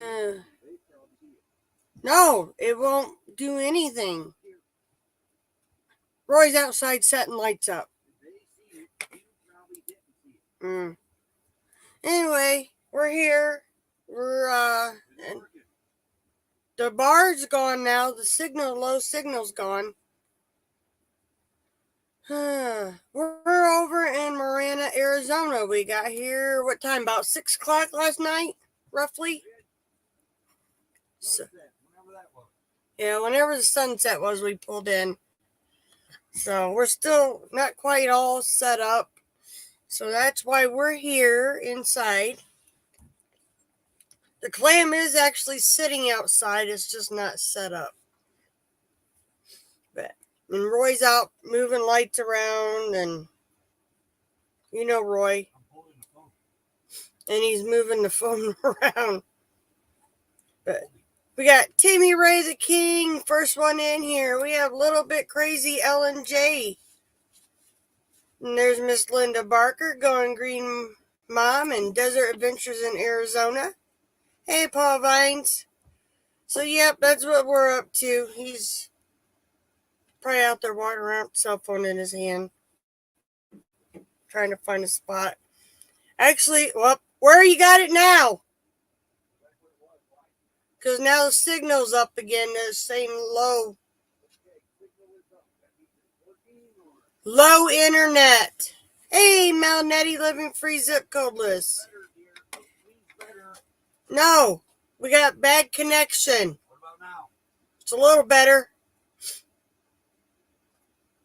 Uh, no, it won't do anything. Roy's outside setting lights up. Mm. Anyway, we're here. And the bar's gone now. The low signal's gone. We're over in Marana, Arizona. We got here, what time? About 6 o'clock last night, roughly? So, yeah, whenever the sunset was, we pulled in. So we're still not quite all set up. So that's why we're here inside. The clam is actually sitting outside. It's just not set up. But and Roy's out moving lights around, and you know Roy. And he's moving the phone around. But we got Timmy Ray the King, first one in here. We have Little Bit Crazy Ellen J. And there's Miss Linda Barker, Going Green Mom and Desert Adventures in Arizona. Hey, Paul Vines. So, yep, that's what we're up to. He's probably out there walking around with a cell phone in his hand, trying to find a spot. Actually, well, where you got it now? Because now the signal's up again. They're saying low. Low internet. Hey, Malnetti living free zip codeless. No, we got bad connection. What about now? It's a little better.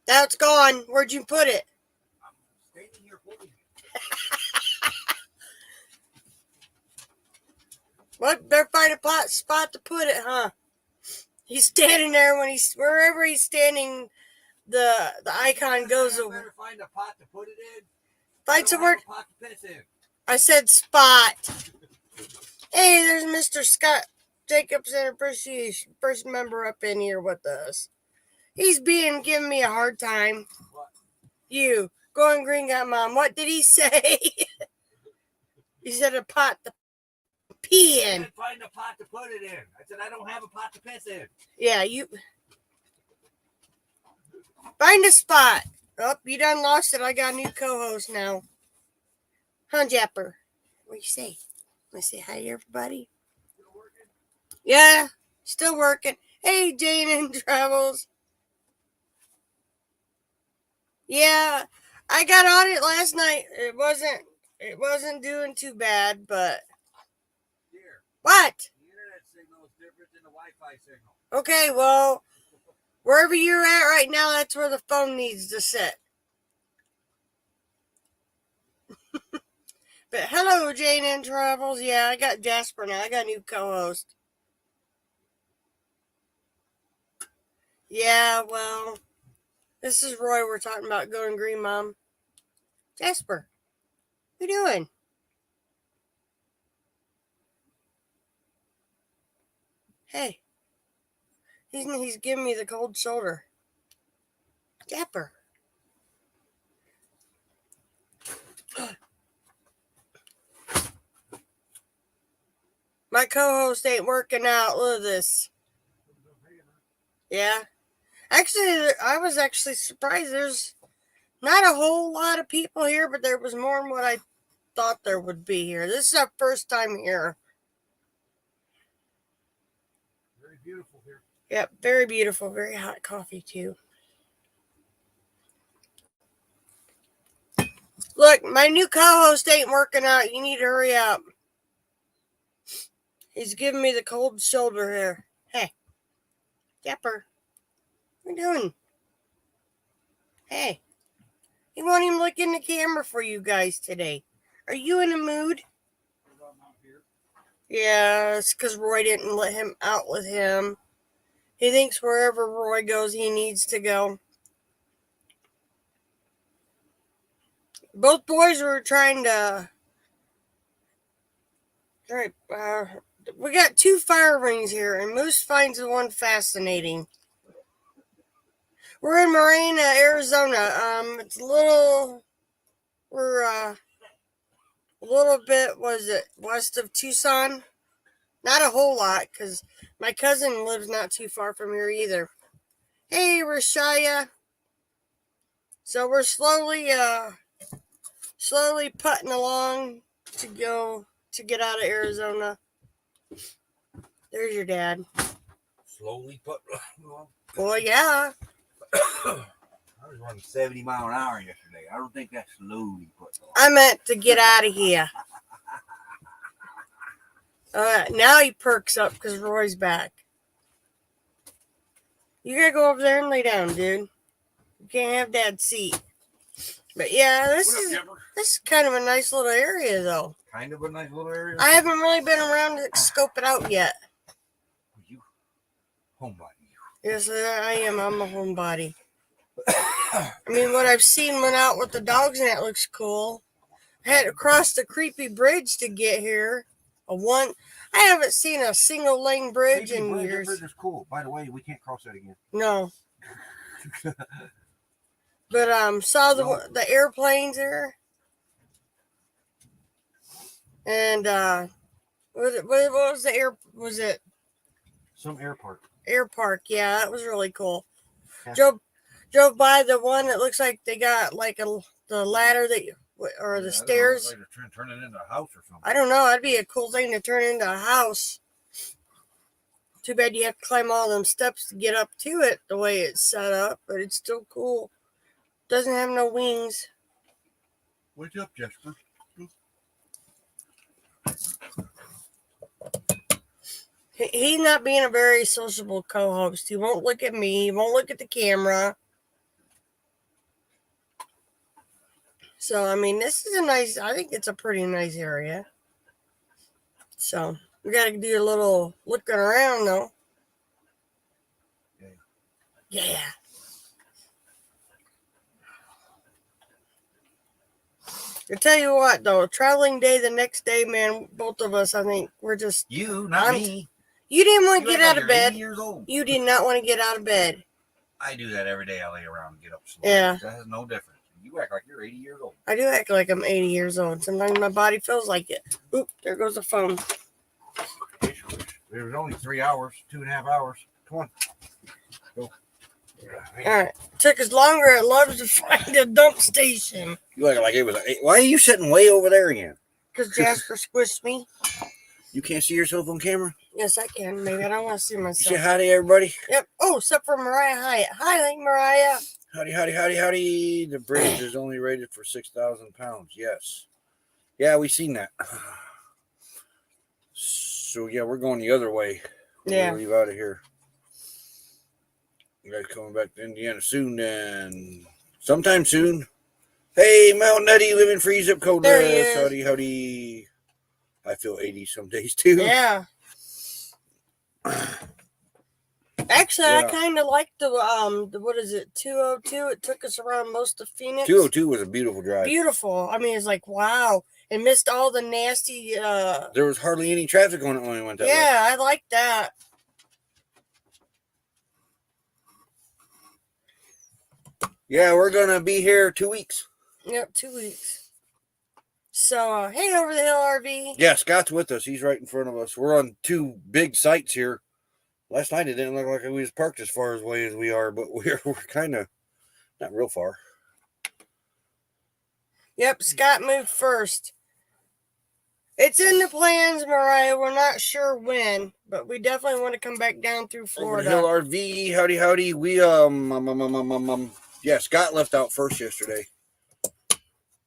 Now it's gone. Where'd you put it? I'm standing here holding it. What? Better find a spot to put it, huh? He's standing there when wherever he's standing. The icon goes over. Better find a pot to put it in. Find somewhere. Pot to piss in. I said spot. Hey, there's Mr. Scott Jacobson Appreciation, first member up in here with us. He's giving me a hard time. What? You, Going Green got Mom. What did he say? He said a pot to pee in. I find a pot to put it in. I said I don't have a pot to piss in. Yeah, you find a spot. Oh, you done lost it. I got a new co-host now. Huh, Japper? What do you say? Want to say hi to everybody? Still working? Yeah, still working. Hey, Jane and Travels. Yeah, I got on it last night. It wasn't doing too bad, but here. What? The internet signal is different than the Wi-Fi signal. Okay, well, wherever you're at right now, that's where the phone needs to sit. But hello, Jane and Travels. Yeah, I got Jasper now. I got a new co-host. Yeah, well, this is Roy. We're talking about Going Green, Mom. Jasper, what you doing? Hey, he's giving me the cold shoulder. Jasper. My co-host ain't working out. Look at this. Yeah. Actually, I was actually surprised. There's not a whole lot of people here, but there was more than what I thought there would be here. This is our first time here. Very beautiful here. Yep, very beautiful. Very hot coffee, too. Look, my new co-host ain't working out. You need to hurry up. He's giving me the cold shoulder here. Hey, Dapper, what are you doing? Hey, he won't even look in the camera for you guys today. Are you in a mood? Yeah, it's because Roy didn't let him out with him. He thinks wherever Roy goes, he needs to go. Both boys were trying to... we got 2 fire rings here, and Moose finds the one fascinating. We're in Marana, Arizona. It's a little... We're a little bit, was it, west of Tucson? Not a whole lot, because my cousin lives not too far from here either. Hey, Rashaya. So we're slowly putting along to get out of Arizona. There's your dad. Slowly putting along? Well, yeah. I was running 70 mile an hour yesterday. I don't think that's slowly putting along. I meant to get out of here. Now he perks up because Roy's back. You gotta go over there and lay down, dude. You can't have Dad's seat. But yeah, this is kind of a nice little area, though. Kind of a nice little area? I haven't really been around to scope it out yet. You homebody. Yes, I am. I'm a homebody. I mean, what I've seen went out with the dogs, and it looks cool. I had to cross the creepy bridge to get here. I haven't seen a single lane bridge in years. That bridge is cool. By the way, we can't cross that again. No. But saw the airplanes there. And what was the air? Was it some air park? Air park, yeah, that was really cool. Yeah. Drove by the one that looks like they got like the ladder the stairs. Like they're turning into a house or something. I don't know. That'd be a cool thing to turn into a house. Too bad you have to climb all them steps to get up to it the way it's set up, but it's still cool. Doesn't have no wings. What's up, Jasper? He's not being a very sociable co-host. He won't look at me. He won't look at the camera. So, I mean, this is I think it's a pretty nice area. So, we got to do a little looking around, though. Yeah. I tell you what, though, traveling day the next day, man, both of us, I think we're just... You, not me. You didn't want to get out of bed. 80 years old. You did not want to get out of bed. I do that every day. I lay around and get up slow. Yeah. That has no difference. You act like you're 80 years old. I do act like I'm 80 years old. Sometimes my body feels like it. Oop, there goes the phone. It was only 3 hours, 2.5 hours. Come on. Go. All right. Took us longer at Love's to find a dump station. You act like it was... Why are you sitting way over there again? Because Jasper squished me. You can't see yourself on camera? Yes, I can. Maybe I don't want to see myself. Say hi to everybody. Yep. Oh, except for Mariah Hyatt. Hi, Mariah. Howdy, howdy, howdy, howdy. The bridge is only rated for 6,000 pounds. Yes. Yeah, we seen that. So, yeah, we're going the other way. Yeah. We'll leave out of here. You guys coming back to Indiana soon then. Sometime soon. Hey, Mount Nutty, living free zip code. There he is. Howdy, howdy. I feel 80 some days too. Yeah. Actually, yeah. I kind of like the what is it, 202? It took us around most of Phoenix. 202 was a beautiful drive. Beautiful. I mean, it's like, wow. It missed all the nasty... There was hardly any traffic on it when we went that way. Yeah, I like that. Yeah, we're going to be here 2 weeks. Yep, 2 weeks. So, hey, Over the Hill RV. Yeah, Scott's with us. He's right in front of us. We're on 2 big sites here. Last night, it didn't look like we was parked as far away as we are, but we're kind of not real far. Yep, Scott moved first. It's in the plans, Mariah. We're not sure when, but we definitely want to come back down through Florida. Over the Hill RV, howdy, howdy. We, yeah, Scott left out first yesterday.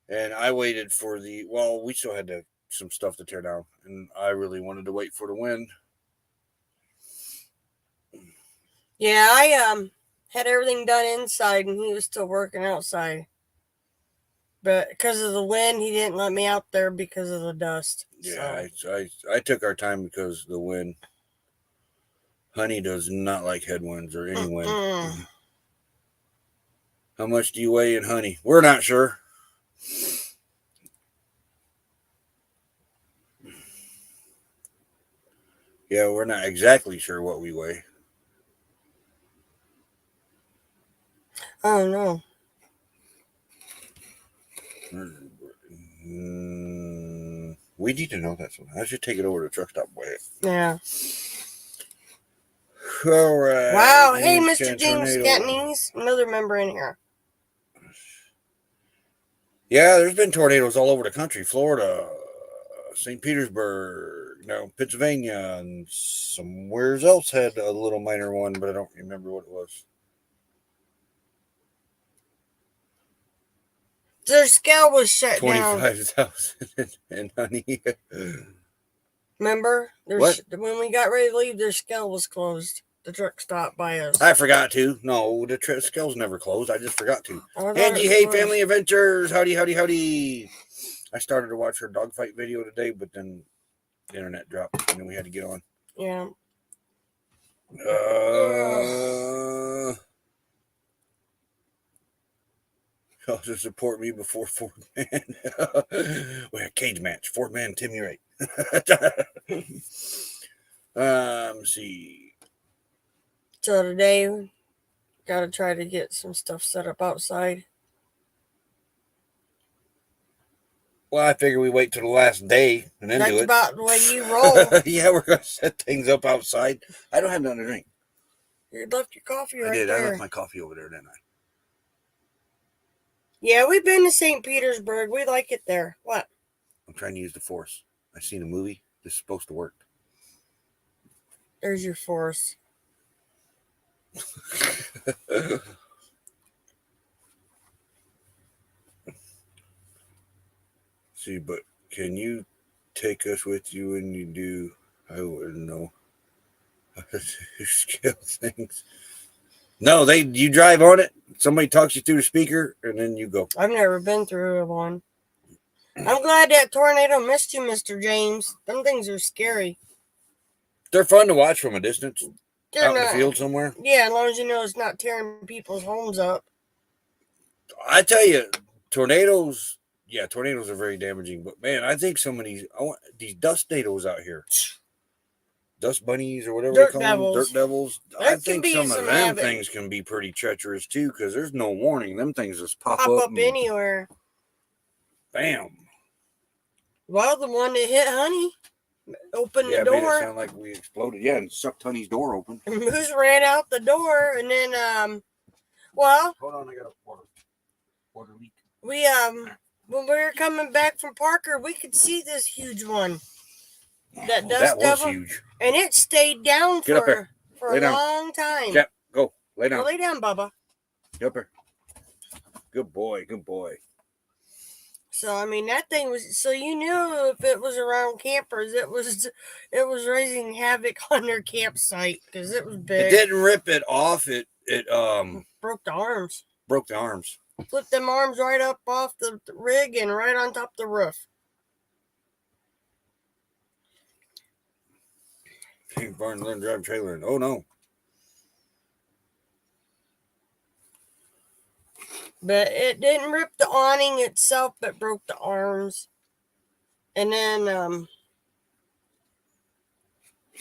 And I waited for we still had some stuff to tear down. And I really wanted to wait for the wind. Yeah, I had everything done inside and he was still working outside. But because of the wind, he didn't let me out there because of the dust. Yeah, so. I took our time because of the wind. Honey does not like headwinds or any wind. How much do you weigh in honey? We're not sure. Yeah, we're not exactly sure what we weigh. Oh, no. We need to know that. I should take it over to the truck stop. Yeah. All right. Wow. Hey, Mr. James Scantney's another member in here. Yeah, there's been tornadoes all over the country. Florida, St. Petersburg, Pennsylvania, and somewhere else had a little minor one, but I don't remember what it was. Their scale was shut 25,000 and honey. Remember? What? When we got ready to leave, their scale was closed. The truck stopped by us. I forgot to. No, the scale's never closed. I just forgot to. Angie, hey, closed. Family Adventures. Howdy, howdy, howdy. I started to watch her dogfight video today, but then the internet dropped, and then we had to get on. Yeah. To support me before Ford Man. We had a cage match. Ford Man, Timmy Wright. Let's see. So today, gotta try to get some stuff set up outside. Well, I figure we wait till the last day and then do it. That's about the way you roll. Yeah, we're gonna set things up outside. I don't have nothing to drink. You left your coffee right there. I did. there. I left my coffee over there, didn't I? Yeah, we've been to St. Petersburg. We like it there. What? I'm trying to use the force. I seen a movie. This is supposed to work. There's your force. See, but can you take us with you when you do? I wouldn't know. Scale things. No, you drive on it. Somebody talks you through the speaker, and then you go. I've never been through one. I'm glad that tornado missed you, Mr. James. Them things are scary. They're fun to watch from a distance. Out in the field somewhere. Yeah, as long as you know it's not tearing people's homes up. I tell you, tornadoes. Yeah, tornadoes are very damaging. But man, I think some of these dust tornadoes out here. Dust bunnies or whatever they call them, dirt devils. I think some of them things can be pretty treacherous too, because there's no warning. Them things just pop up anywhere. Bam. Well, the one that hit Honey opened the door. Made it sound like we exploded. Yeah, and sucked Honey's door open. Moose ran out the door, and then well. Hold on, I got a water leak. We when we were coming back from Parker, we could see this huge one. That was huge. And it stayed down for a long time. Jack, go. Lay down. Go lay down, Bubba. Get up here. Good boy. Good boy. So, I mean, that thing was... So, you knew if it was around campers, it was raising havoc on their campsite because it was big. It didn't rip it off. It broke the arms. Broke the arms. Flipped them arms right up off the rig and right on top of the roof. Can't barn learn to drive a trailer. Oh no. But it didn't rip the awning itself, but broke the arms. And then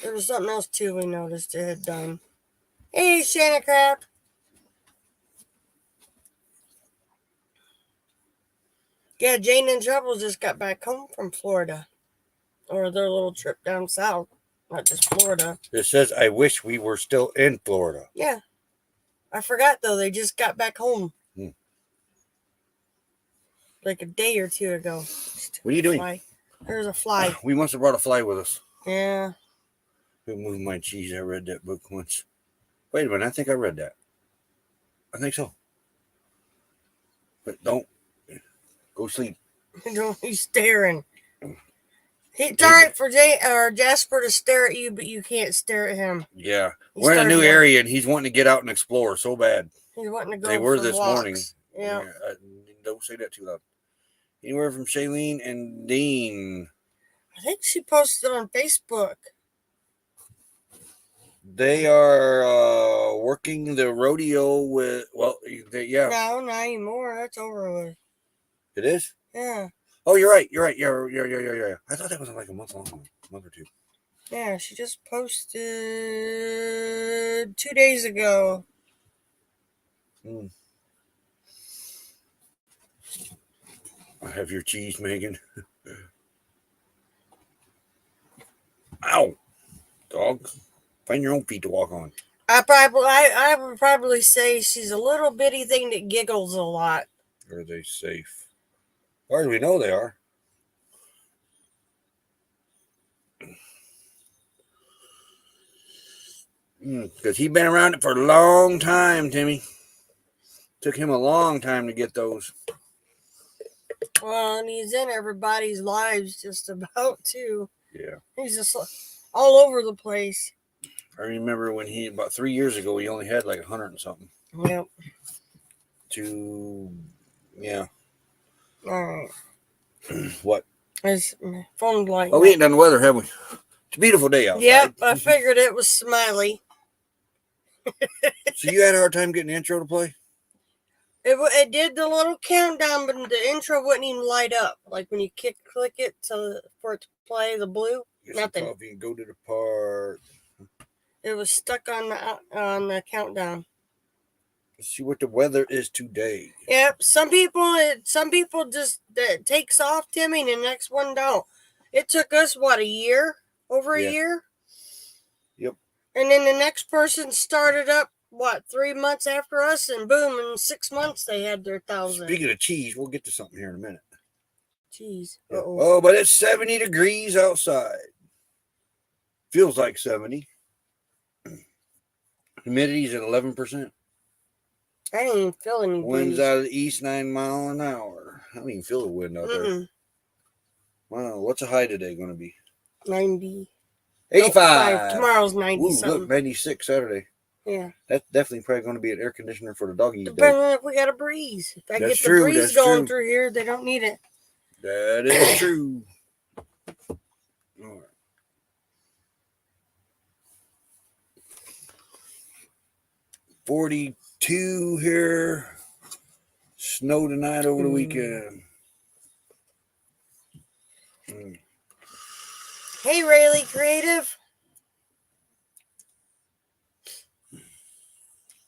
there was something else too we noticed it had done. Hey, Shanna Crab. Yeah, Jane and Trouble just got back home from Florida. Or their little trip down south. Not just Florida. It says, I wish we were still in Florida. Yeah. I forgot, though. They just got back home. Like a day or two ago. What are you doing? There's a fly. We must have brought a fly with us. Yeah. Who moved my cheese? I read that book once. Wait a minute. I think I read that. I think so. But don't. Go sleep. Don't be staring. It's all right for Jasper to stare at you, but you can't stare at him. Yeah. We're in a new area, and he's wanting to get out and explore so bad. He's wanting to go They were this walks. morning. Yeah. Don't say that too loud. Anywhere from Shailene and Dean. I think she posted on Facebook. They are working the rodeo with, yeah. No, not anymore. That's over with. It is? Yeah. Oh, you're right. Yeah. I thought that was like a month or two. Yeah, she just posted 2 days ago. I have your cheese, Megan. Ow, dog. Find your own feet to walk on. I would probably say she's a little bitty thing that giggles a lot. Are they safe? As far as we know, they are. Because he's been around it for a long time, Timmy. Took him a long time to get those. Well, and he's in everybody's lives just about, too. Yeah. He's just all over the place. I remember when about 3 years ago, he only had like 100 and something. Yep. Yeah. All right. What? His phone light. Oh, we ain't done the weather, have we? It's a beautiful day outside. Yep, I figured it was smiley. So you had a hard time getting the intro to play? It did the little countdown, but the intro wouldn't even light up. Like when you click it for it to play the blue. Nothing. Coffee and go to the park. It was stuck on the countdown. Let's see what the weather is today. Yep. Some people just it takes off, Timmy, and the next one don't. It took us a year? Over a year? Yep. And then the next person started up 3 months after us, and boom, in 6 months they had their 1,000. Speaking of cheese, we'll get to something here in a minute. Cheese. Yeah. Oh, but it's 70 degrees outside. Feels like 70. Humidity's at 11%. I didn't even feel any Winds out of the east, 9 miles an hour. I don't even feel the wind out there. Wow, what's the high today going to be? 90. 85. Tomorrow's 90 Ooh, something. look, 96 Saturday. Yeah. That's definitely probably going to be an air conditioner for the doggies. Depending on if we got a breeze. If I get the breeze going through here, they don't need it. That is true. All right. 42 here. Snow tonight over the weekend. Hey, Rayleigh Creative.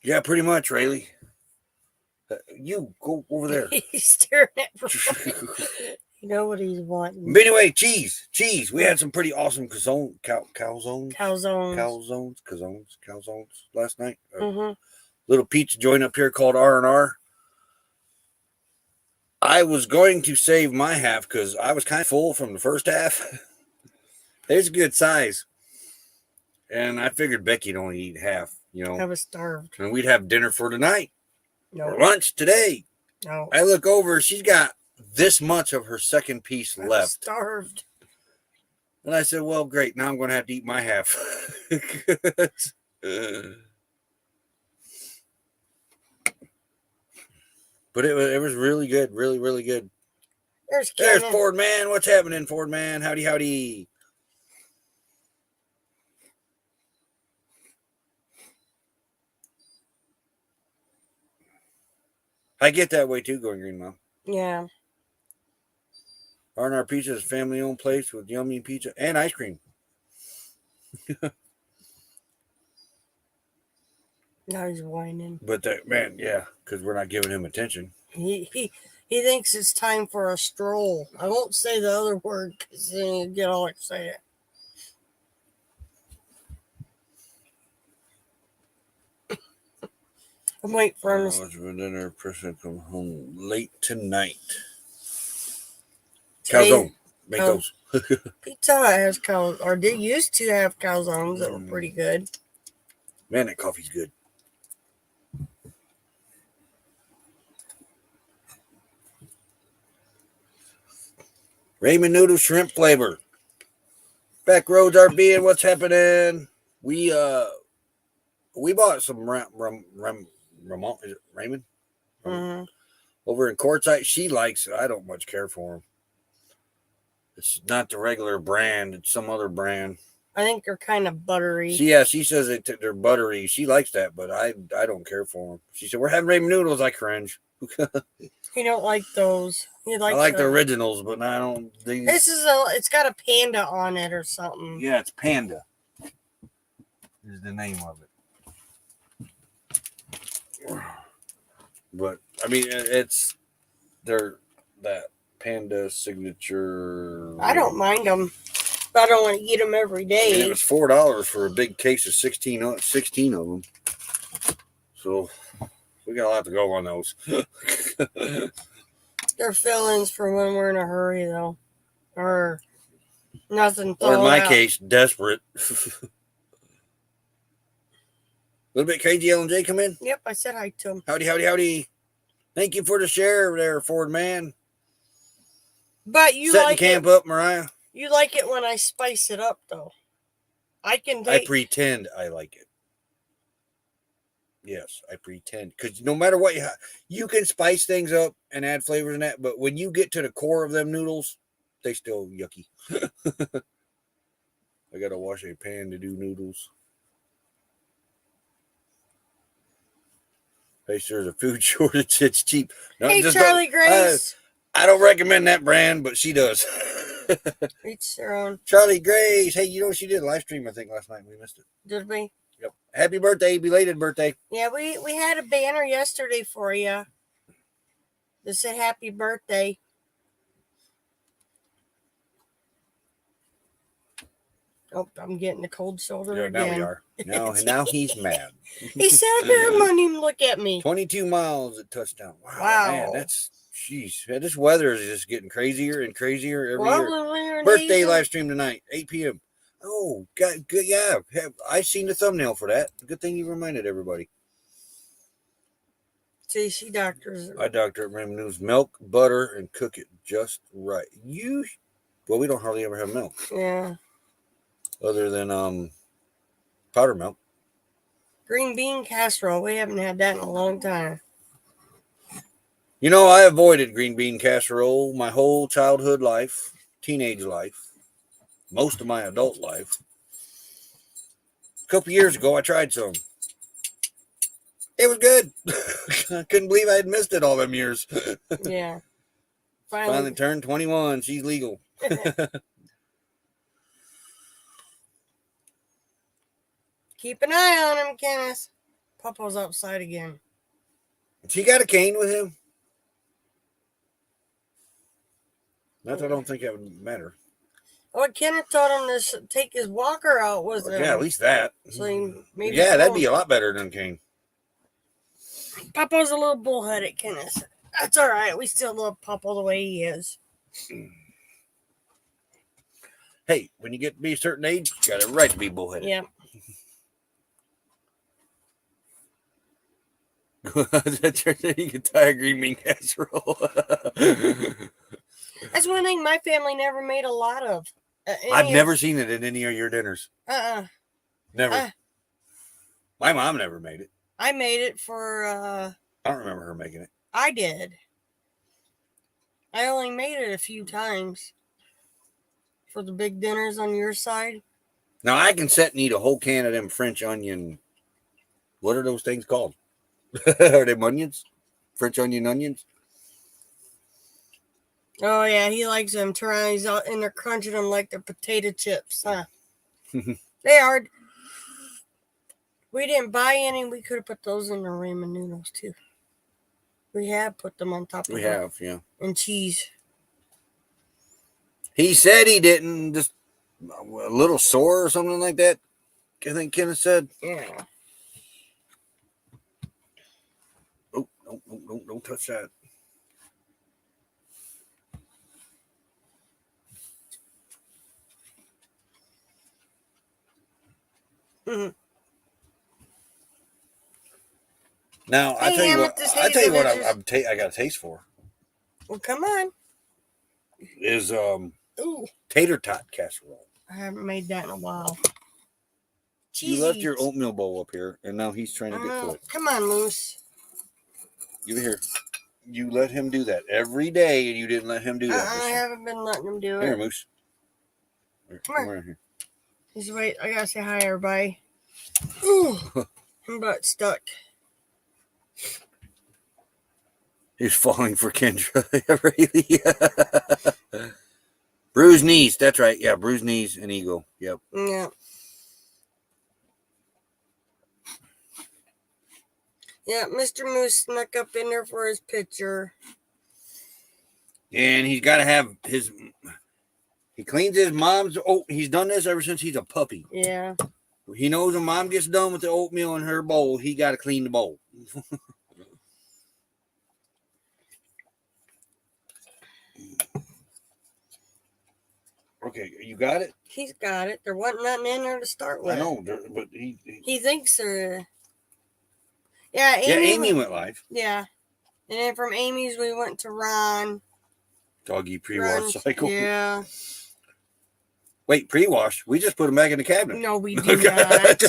Yeah, pretty much, Rayleigh. You go over there. He's staring at me. You know what he's wanting. But anyway, cheese. We had some pretty awesome calzones last night. Little pizza joint up here called R&R. I was going to save my half because I was kind of full from the first half. It's a good size. And I figured Becky'd only eat half, I was starved. And we'd have dinner for tonight. No. Or lunch today. No. I look over, she's got this much of her second piece left. I was starved. And I said, well, great. Now I'm going to have to eat my half. But it was really good. Really, really good. There's Ford Man. What's happening, Ford Man? Howdy, howdy. I get that way too, going Green Mom. Yeah. R&R Pizza is a family-owned place with yummy pizza and ice cream. Now he's whining. But man, yeah, because we're not giving him attention. He thinks it's time for a stroll. I won't say the other word because then he'll get all excited. I'm waiting for him to... For dinner, person come home late tonight. Calzone. Make those. Pizza Hut has calzones, or they used to have calzones that were pretty good. Man, that coffee's good. Ramen noodle shrimp flavor. Back roads RV and what's happening? We bought some Ramon, is it Raymond? Over in Quartzsite. She likes it. I don't much care for them. It's not the regular brand. It's some other brand. I think they're kind of buttery. She says they're buttery. She likes that, but I don't care for them. She said, we're having ramen noodles. I cringe. He don't like those. I like the originals, but I don't. It's got a panda on it or something. Yeah, it's Panda. Is the name of it. But I mean, it's that Panda signature. I don't mind them. I don't want to eat them every day. And it was $4 for a big case of 16 of them. So we got a lot to go on those. They're fill-ins for when we're in a hurry, though. Or nothing thawed Or in my out. case, desperate. Little bit KGL&J come in? Yep, I said hi to him. Howdy, howdy, howdy. Thank you for the share there, Ford man. But you Setting like camp it. up, Mariah. You like it when I spice it up, though. I pretend I like it. Yes, I pretend. Because no matter what, you can spice things up and add flavors in that, but when you get to the core of them noodles, they still yucky. I got to wash a pan to do noodles. Hey, there's a food shortage. It's cheap. No, hey, Charlie Grace. I don't recommend that brand, but she does. Each their own. Charlie Grace. Hey, you know she did a live stream, I think, last night. We missed it. Did we? Yep. Happy birthday, belated birthday. Yeah, we had a banner yesterday for you that said happy birthday. Oh, I'm getting the cold shoulder again. Now we are. Now he's mad. He sat there and wouldn't even look at me. 22 miles at touchdown. Wow. Man, that's, jeez. This weather is just getting crazier and crazier every year. Birthday live stream tonight, 8 p.m. Oh, good. Yeah, I seen the thumbnail for that. Good thing you reminded everybody. JC doctors. I doctor it. Remember, use milk, butter, and cook it just right. Well, we don't hardly ever have milk. Yeah. Other than powder milk. Green bean casserole. We haven't had that in a long time. You know, I avoided green bean casserole my whole childhood life, teenage life, most of my adult life. A couple years ago, I tried some. It was good. I couldn't believe I had missed it all them years. Yeah. Finally turned 21. She's legal. Keep an eye on him, Kenneth. Papa's outside again. He got a cane with him? Not that I don't think that would matter. Well, Kenneth taught him to take his walker out with him. Yeah, at least that. So maybe that'd be a lot better than a cane. Papa's a little bullheaded, Kenneth. That's all right. We still love Papa the way he is. Hey, when you get to be a certain age, you got a right to be bullheaded. Yeah. You can tie a green bean casserole. That's one thing my family never made a lot of. I've never seen it in any of your dinners. Never. My mom never made it. I made it for... I don't remember her making it. I did. I only made it a few times. For the big dinners on your side. Now, I can sit and eat a whole can of them French onion... What are those things called? Are they onions? French onions? Oh, yeah, he likes them. He's out in there crunching them like they're potato chips, huh? They are. We didn't buy any. We could have put those in the ramen noodles, too. We have put them on top of it. We have, yeah. And cheese. He said he didn't. Just a little sore or something like that. I think Kenneth said. Yeah. Oh, don't touch that. Mm-hmm. Now, I tell you what I got a taste for. Well, come on. Is tater tot casserole. I haven't made that in a while. Cheesy. You left your oatmeal bowl up here, and now he's trying to get to it. Come on, Moose. Give it here. You let him do that every day, and you didn't let him do that. I haven't been letting him do it. Here, Moose. Come around here. Just wait. I gotta say hi, everybody. Ooh, I'm butt stuck. He's falling for Kendra. Really? Bruised knees. That's right. Yeah, bruised knees and ego. Yep. Yeah. Yeah, Mr. Moose snuck up in there for his picture. And he's got to have He cleans his mom's. Oh, he's done this ever since he's a puppy. Yeah. He knows when mom gets done with the oatmeal in her bowl, he got to clean the bowl. Okay, you got it? He's got it. There wasn't nothing in there to start with. I know, but he thinks there. Yeah, Amy went live. Yeah. And then from Amy's, we went to Ron. Doggy pre-wash cycle. Yeah. Wait, pre-wash? We just put them back in the cabinet. No, we do not.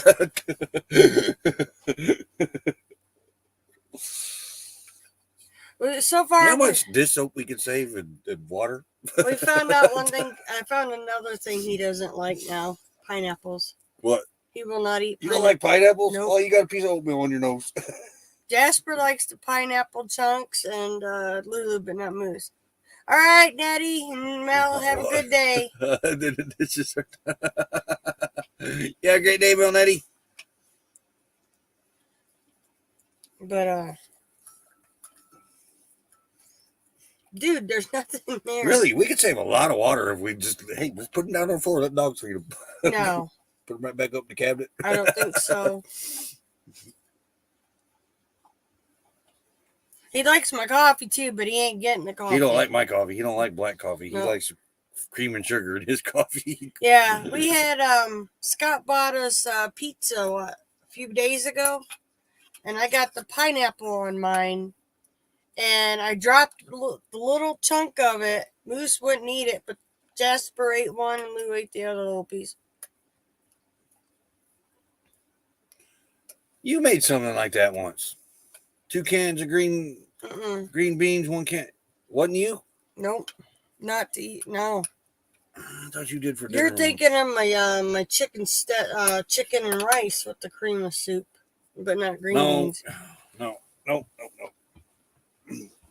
So far, how much dish soap we can save in water? We found out one thing. I found another thing he doesn't like now. Pineapples. What? He will not eat pineapples. You don't like pineapples? Nope. Oh, you got a piece of oatmeal on your nose. Jasper likes the pineapple chunks and Lulu, but not Moose. All right, Daddy and Mel, have a good day. Yeah, great day, Mel, Nettie. But dude, there's nothing there. Really, we could save a lot of water if we just let's put them down on the floor. Let dogs feed them. No. Put them right back up in the cabinet. I don't think so. He likes my coffee too, but he ain't getting the coffee. He don't like my coffee. He don't like black coffee. No. He likes cream and sugar in his coffee. Yeah, we had Scott bought us pizza a few days ago, and I got the pineapple on mine, and I dropped the little chunk of it. Moose wouldn't eat it, but Jasper ate one, and Lou ate the other little piece. You made something like that once. 2 cans of green beans, 1 can. Wasn't you? Nope, not to eat. No. I thought you did for dinner. You're thinking of my my chicken and rice with the cream of soup, but not green beans. No.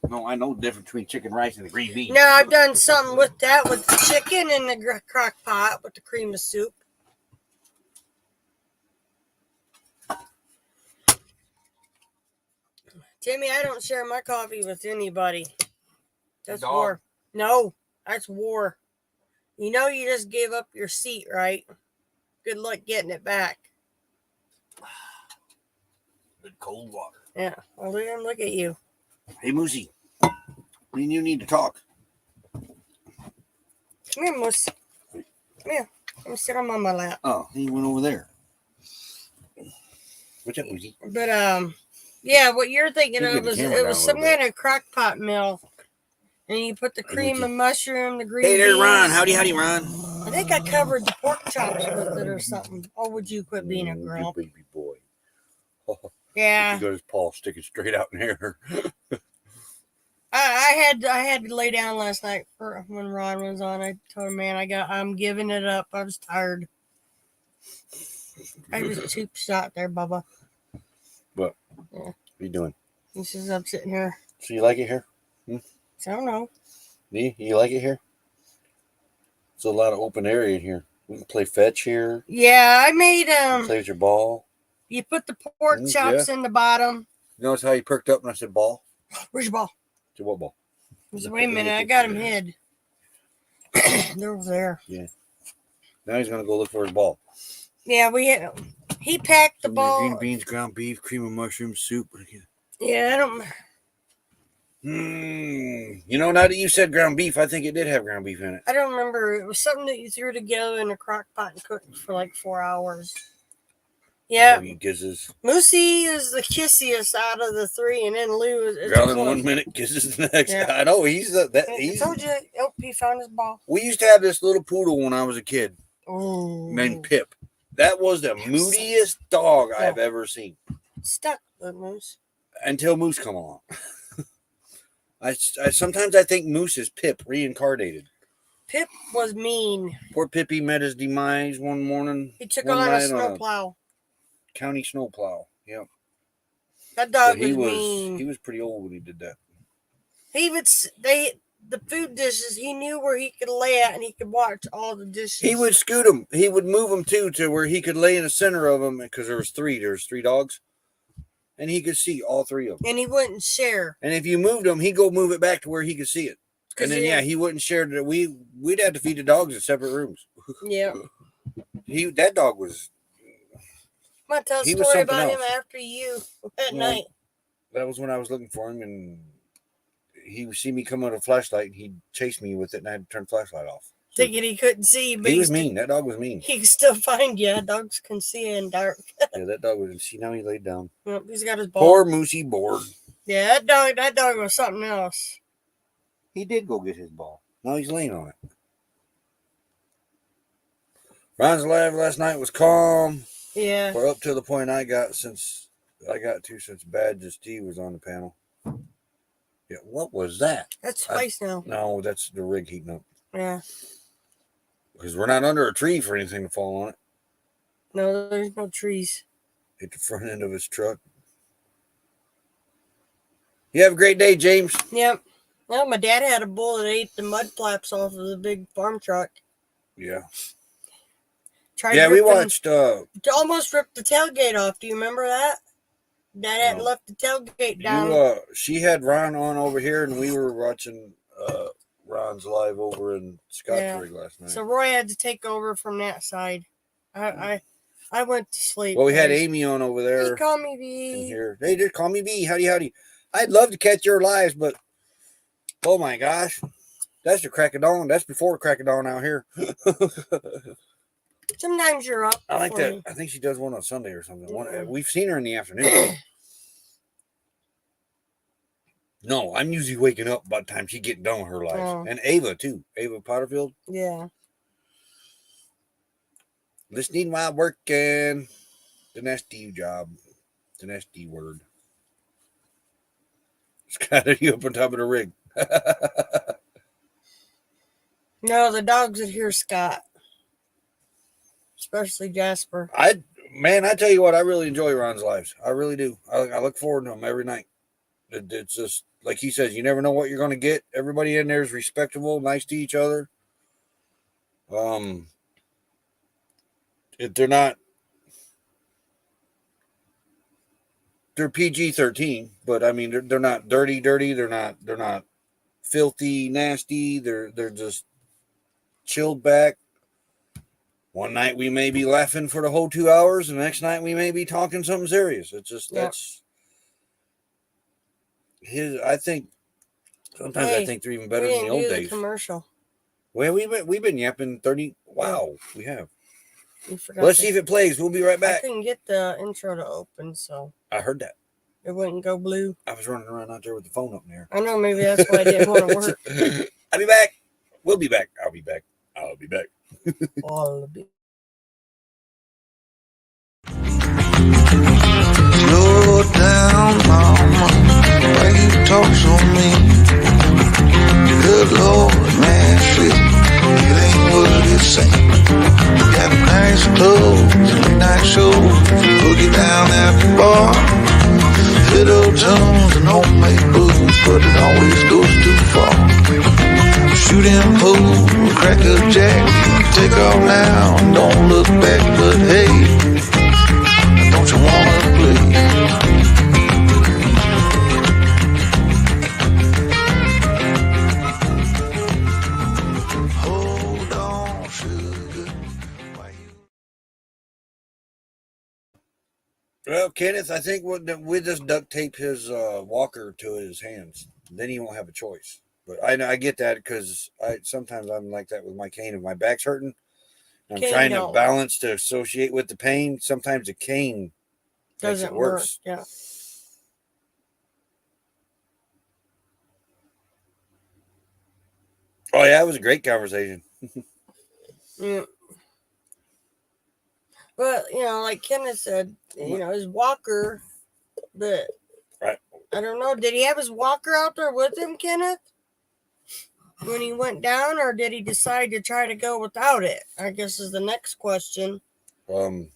No, I know the difference between chicken rice and the green beans. No, I've done something with that, with the chicken in the crock pot with the cream of soup. Timmy, I don't share my coffee with anybody. That's war. No, that's war. You know you just gave up your seat, right? Good luck getting it back. Good cold water. Yeah, well, look at you. Hey, Moosey. Me and you need to talk. Come here, Moose. Come here. Come sit on my lap. Oh, he went over there. What's up, Moosey? But, yeah, what you're thinking of is it was some kind of crock pot meal. And you put the cream and mushroom, the green beans. Hey, there's Ron. Howdy, Ron. I think I covered the pork chops with it or something. Oh, would you quit being a girl? Baby boy. Yeah. You got his paw sticking straight out in here. I had to lay down last night for when Ron was on. I told him, man, I'm giving it up. I was tired. I was too shot there, Bubba. What? Yeah. What are you doing? This is up sitting here. So you like it here? I don't know. You like it here? There's a lot of open area in here. We can play fetch here. Yeah, I made Play with your ball. You put the pork chops in the bottom. You notice how he perked up when I said ball? Where's your ball? To what ball? Wait a minute, I got him hid. They're over there. Yeah. Now he's gonna go look for his ball. Yeah, he packed the ball. Green beans, ground beef, cream and mushroom soup. Yeah, I don't. You know, now that you said ground beef, I think it did have ground beef in it. I don't remember. It was something that you threw together in a crock pot and cooked for like 4 hours. Yeah. Moosey is the kissiest out of the three, and then Lou is ground in 1 minute, kisses the next. Yeah. I know he's I told you. Oh, he found his ball. We used to have this little poodle when I was a kid. Ooh. Named Pip. That was the moodiest dog I've ever seen. Stuck with Moose. Until Moose come along. I sometimes I think Moose is Pip reincarnated. Pip was mean. Poor Pippy met his demise one morning. He took on a snowplow. County snowplow. Yep. That dog was mean. He was pretty old when he did that. The food dishes, he knew where he could lay at and he could watch all the dishes. He would scoot them. He would move them too to where he could lay in the center of them because there was three dogs. And he could see all three of them. And he wouldn't share. And if you moved him, he'd go move it back to where he could see it. And then yeah, he wouldn't share that. We'd have to feed the dogs in separate rooms. Yeah. That dog was. I'm gonna tell a story about him after you at night. That was when I was looking for him, and he would see me come out of a flashlight, and he'd chase me with it, and I had to turn the flashlight off. So thinking he couldn't see, but he was mean. That dog was mean. He can still find you. Dogs can see in dark. Yeah, that dog was. See, now he laid down. Yep, he's got his ball. Poor Moosey bored. Yeah, that dog was something else. He did go get his ball. Now he's laying on it. Ron's live last night was calm. Yeah. Or up to the point I got since Bad Just Steve was on the panel. Yeah, what was that? That's twice now. No, that's the rig heating up. Yeah. Because we're not under a tree for anything to fall on it. No, there's no trees. Hit the front end of his truck. You have a great day, James. Yep. Well, my dad had a bull that ate the mud flaps off of the big farm truck. Yeah. We watched. Almost ripped the tailgate off. Do you remember that? Dad hadn't left the tailgate down. She had Ron on over here, and we were watching Ron's live over in Scottsburg last night. So Roy had to take over from that side. I went to sleep. Well, we had Amy on over there. Hey, call me B. Here. Hey, just call me B. Howdy. I'd love to catch your lives, but oh my gosh, that's the crack of dawn. That's before the crack of dawn out here. Sometimes you're up. I like that. I think she does one on Sunday or something. We've seen her in the afternoon. No, I'm usually waking up by the time she's getting done with her life. Oh. And Ava, too. Ava Potterfield. Yeah. Listening while working. The nasty job. The nasty word. Scott, are you up on top of the rig? No, the dogs would hear Scott. Especially Jasper. I tell you what, I really enjoy Ron's lives. I really do. I look forward to them every night. It's just, like he says, you never know what you're going to get. Everybody in there is respectable, nice to each other. They're PG-13, but I mean, they're not dirty. They're not filthy, nasty. They're just chilled back. One night we may be laughing for the whole 2 hours, and the next night we may be talking something serious. It's just that's his. I think sometimes I think they're even better than the old days. Commercial. Well, we've been yapping 30. Wow, we have. Let's see if it plays. We'll be right back. I couldn't get the intro to open, so I heard that. It wouldn't go blue. I was running around out there with the phone up in there. I know, maybe that's why I didn't want to work. I'll be back. We'll be back. I'll be back. I'll be back. I'll be. Slow down, mama. Why you talk so mean? Good Lord, man, shit. It ain't what it seems. Got nice clothes and nice shows. Boogie down at the bar. Fiddle tunes and homemade booze, but it always goes too far. Shooting pool, crack a jack. Take off now and don't look back, but hey, don't you wanna play? Hold on, sugar. Well, Kenneth, I think we'll just duct tape his walker to his hands. Then he won't have a choice. But I get that because sometimes I'm like that with my cane. If my back's hurting, I'm trying to balance to associate with the pain. Sometimes the cane doesn't work. Yeah. Oh yeah, it was a great conversation. Yeah. But like Kenneth said, his walker. But right. I don't know. Did he have his walker out there with him, Kenneth? When he went down, or did he decide to try to go without it? I guess is the next question. You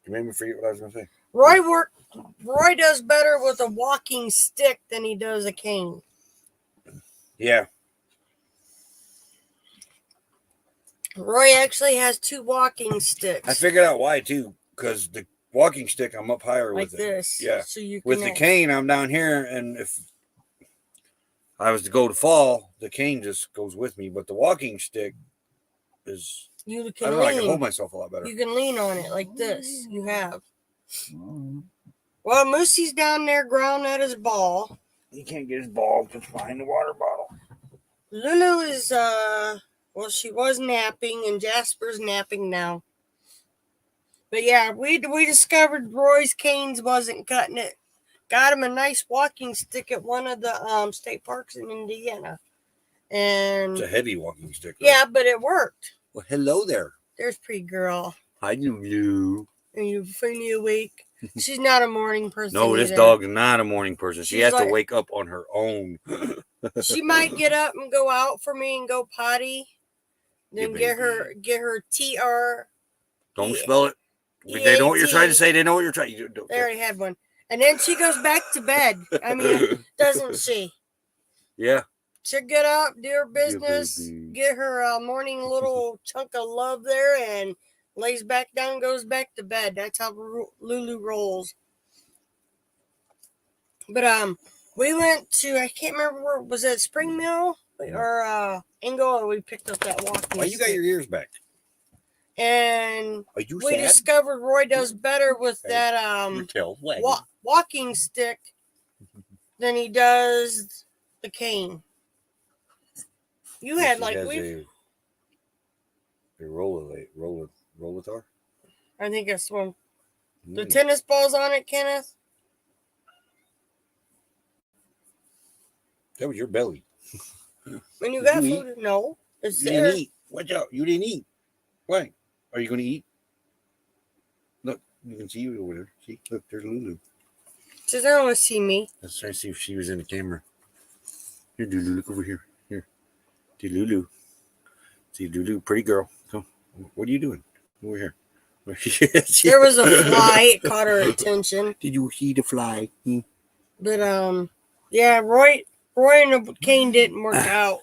made me forget what I was going to say. Roy does better with a walking stick than he does a cane. Yeah. Roy actually has 2 walking sticks. I figured out why too, because the walking stick I'm up higher like with this. it. Yeah. So you can with the cane I'm down here, and if I was to go to fall, the cane just goes with me, but the walking stick is. You I can don't know. I can lean. hold myself a lot better. You can lean on it like this. You have. Well, Moosey's down there growling at his ball. He can't get his ball because behind the water bottle. Lulu is, well, she was napping, and Jasper's napping now. But yeah, we discovered Roy's canes wasn't cutting it. Got him a nice walking stick at one of the state parks in Indiana. And It's a heavy walking stick. Though. Yeah, but it worked. Well, hello there. There's pretty girl. Hi, Lulu. Are you finally awake? She's not a morning person. No, this either. dog is not a morning person. She has She's to wake up on her own. She might get up and go out for me and go potty. Then get her TR. Don't spell it. They know what you're trying to say. They know what you're trying to do. They already had one. And then she goes back to bed. I mean, doesn't she? Yeah. She'll get up, do her business, get her morning little chunk of love there, and lays back down and goes back to bed. That's how Lulu rolls. But we went to, I can't remember where, was it Spring Mill or Ingo, and we picked up that walking Why you got your ears back? And Are you we sad? discovered Roy does better with that walking stick than he does the cane. You had like a rollator. I think it's one. The tennis balls on it, Kenneth. That was your belly. When you got food, no, it's you there. Didn't eat. Watch out! You didn't eat. Why? Are you going to eat? Look, you can see you over there. See, look, there's Lulu. She doesn't want to see me. Let's try to see if she was in the camera. Here, Lulu, look over here. Here, Lulu. See, Lulu, pretty girl. Come. What are you doing? Over here. There was a fly. It caught her attention. Did you see the fly? But yeah, Roy and the cane didn't work out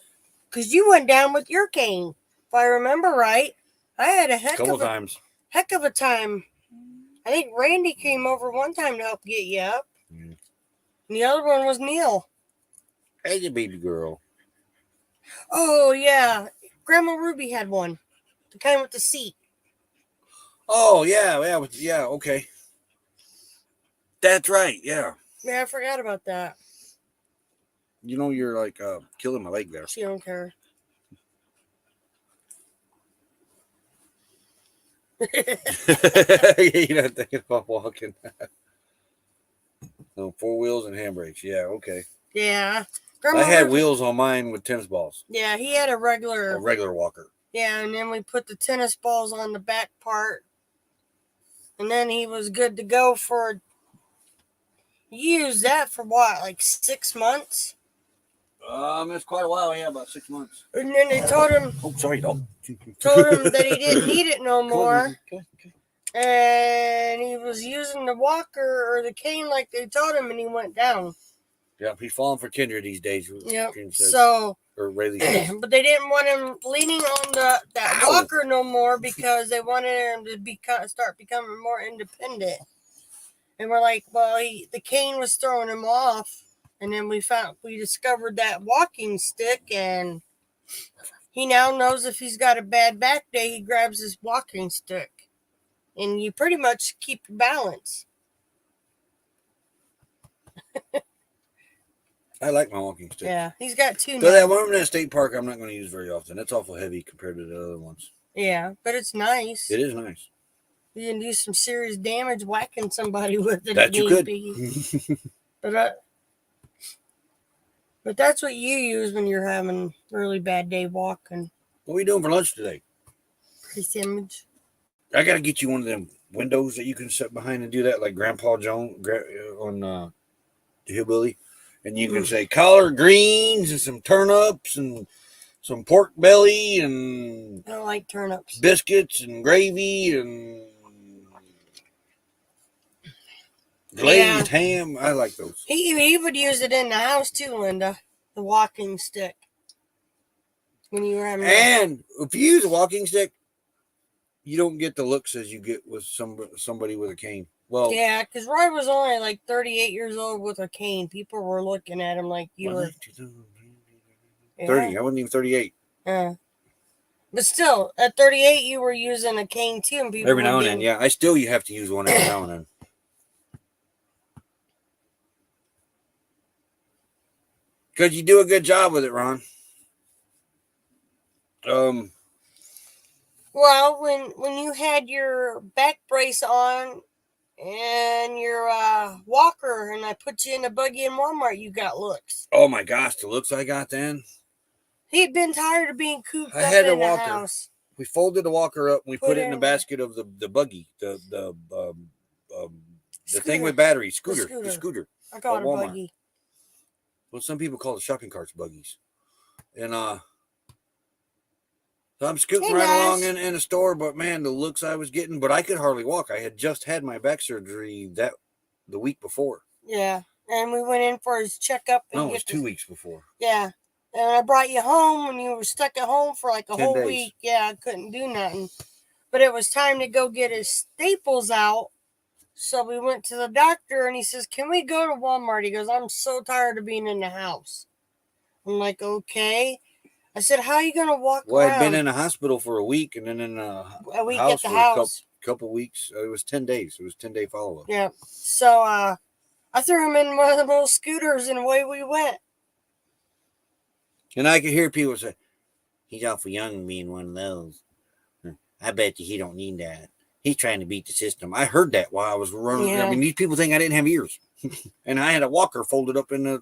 because you went down with your cane, if I remember right. I had a heck of a time. I think Randy came over one time to help get you up. And the other one was Neil. Hey, the baby girl. Oh yeah, Grandma Ruby had one, the kind with the seat. Oh yeah, okay. That's right, yeah. Yeah, I forgot about that. You know, you're like killing my leg there. She don't care. You're not thinking about walking. No, 4 wheels and handbrakes. Yeah, okay. Yeah. I had wheels on mine with tennis balls. Yeah, he had a regular walker. Yeah, and then we put the tennis balls on the back part. And then he was good to go for... You used that for what, like 6 months? It's quite a while, yeah, about 6 months. And then they told him... Oh, sorry, dog. Told him that he didn't need it no more. Okay. And he was using the walker or the cane like they told him, and he went down. Yep, he's falling for Kendra these days. Yep. So... Or Rayleigh says. But they didn't want him leaning on that walker no more because they wanted him to start becoming more independent. And we're like, well, the cane was throwing him off. And then we discovered that walking stick, and he now knows if he's got a bad back day, he grabs his walking stick. And you pretty much keep your balance. I like my walking stick. Yeah, he's got 2 now. So that one in that state park, I'm not going to use very often. It's awful heavy compared to the other ones. Yeah, but it's nice. It is nice. You can do some serious damage whacking somebody with it. That you could. But that's what you use when you're having a really bad day walking. What are we doing for lunch today? Pretty image. I got to get you one of them windows that you can sit behind and do that, like Grandpa Jones on the Hillbilly. And you can say collard greens and some turnips and some pork belly and... I don't like turnips. Biscuits and gravy and glazed ham. I like those. He would use it in the house too, Linda. The walking stick. When you were having... And if you use a walking stick, you don't get the looks as you get with somebody with a cane. Well, yeah, because Roy was only like 38 years old with a cane. People were looking at him like you were Yeah. 30. I wasn't even 38. Yeah. But still, at 38, you were using a cane too, and people every now and then, yeah. You have to use one every now and then. Because you do a good job with it, Ron. Well, when you had your back brace on and your walker, and I put you in a buggy in Walmart, you got looks. Oh my gosh, the looks I got then. He'd been tired of being cooped I up had a in the walker. house. We folded the walker up and we put it in the basket of the buggy, the thing with batteries, the scooter. I call it a buggy. Well, some people call it shopping carts buggies. And so I'm scooting along in the store, but man, the looks I was getting, but I could hardly walk. I had just had my back surgery the week before. Yeah, and we went in for his checkup. No, it was 2 weeks before. Yeah, and I brought you home when you were stuck at home for like a 10 whole days. week. Yeah, I couldn't do nothing. But it was time to go get his staples out. So we went to the doctor and he says, "Can we go to Walmart?" He goes, "I'm so tired of being in the house." I'm like, "Okay." I said, "How are you going to walk around?" I'd been in the hospital for a week and then in a week house at the house. Couple weeks. It was 10 days. It was 10-day follow-up. Yeah. So I threw him in one of those scooters and away we went. And I could hear people say, "He's awful young to be in one of those. I bet you he don't need that. He's trying to beat the system." I heard that while I was running. Yeah. I mean, these people think I didn't have ears. And I had a walker folded up in the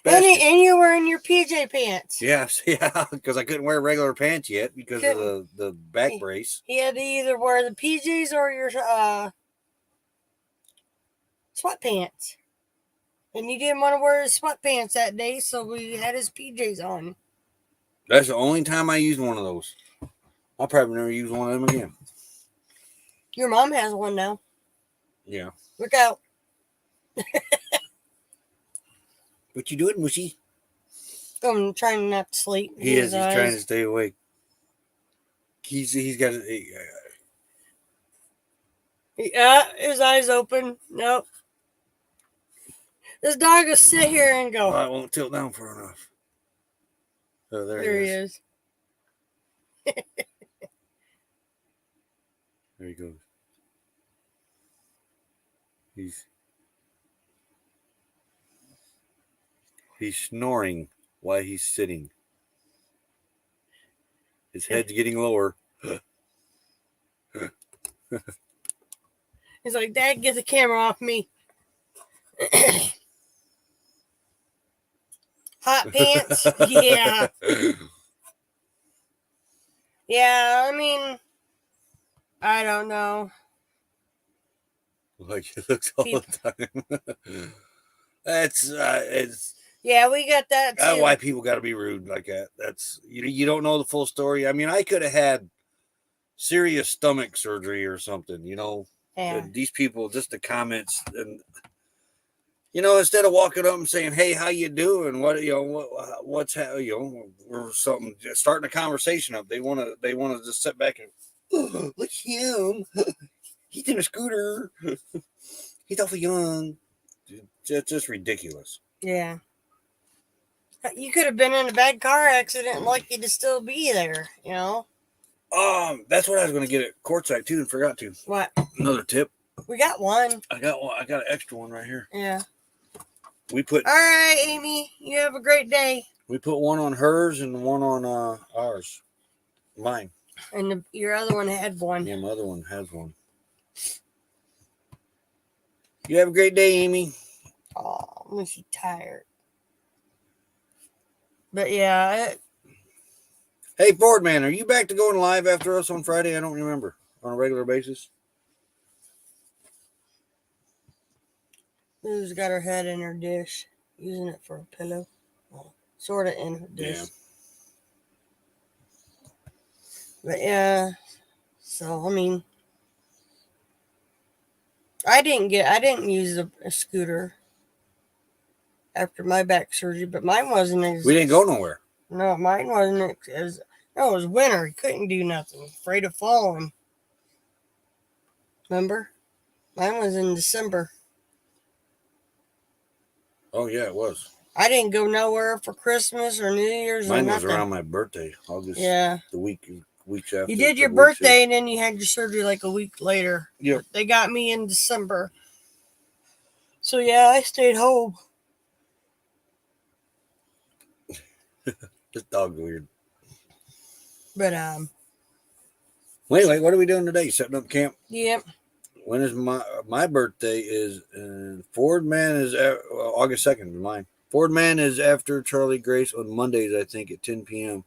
basket. And you were in your PJ pants. Yes, yeah, because I couldn't wear regular pants yet because of the back brace. He had to either wear the PJs or your sweatpants. And he didn't want to wear his sweatpants that day, so we had his PJs on. That's the only time I used one of those. I'll probably never use one of them again. Your mom has one now. Yeah. Look out. What you doing, Mushy? I'm trying not to sleep. He is. He's trying to stay awake. He's got his eyes open. Nope. This dog will sit here and go. Oh, I won't tilt down far enough. Oh, there he is. There he goes. He's snoring while he's sitting. His head's getting lower. He's like, "Dad, get the camera off me." Hot pants? Yeah. Yeah, I mean, I don't know. Like it looks all the time. It's. Yeah, we got that too. That's why people got to be rude like that. That's you don't know the full story. I mean, I could have had serious stomach surgery or something. Yeah. These people, just the comments, and instead of walking up and saying, "Hey, how you doing? What's or something," just starting a conversation up. They want to just sit back and look at him. He's in a scooter. He's awful young. Just ridiculous. Yeah. You could have been in a bad car accident and lucky to still be there, That's what I was going to get at courtside too and forgot to. What? Another tip. We got one. I got one. I got an extra one right here. Yeah. All right, Amy. You have a great day. We put one on hers and one on ours. Mine. And your other one had one. Yeah, my other one has one. You have a great day, Amy. Oh, I'm she tired. But yeah. Hey, Ford Man, are you back to going live after us on Friday? I don't remember. On a regular basis? Lou's got her head in her dish, using it for a pillow. Well, sort of in her dish. Yeah. But yeah. So, I mean, I didn't use a scooter after my back surgery, but mine wasn't as... We didn't go nowhere. No, mine wasn't as... No, it was winter. You couldn't do nothing. Afraid of falling. Remember? Mine was in December. Oh, yeah, it was. I didn't go nowhere for Christmas or New Year's Mine or was nothing. around my birthday, August. Yeah. The weeks after. You did your birthday and then you had your surgery like a week later. Yep. They got me in December. So yeah, I stayed home. This dog's weird. But Well, anyway, what are we doing today? Setting up camp. Yep. When is my birthday? Is Ford Man is August 2nd. Mine. Ford Man is after Charlie Grace on Mondays, I think, at 10 p.m.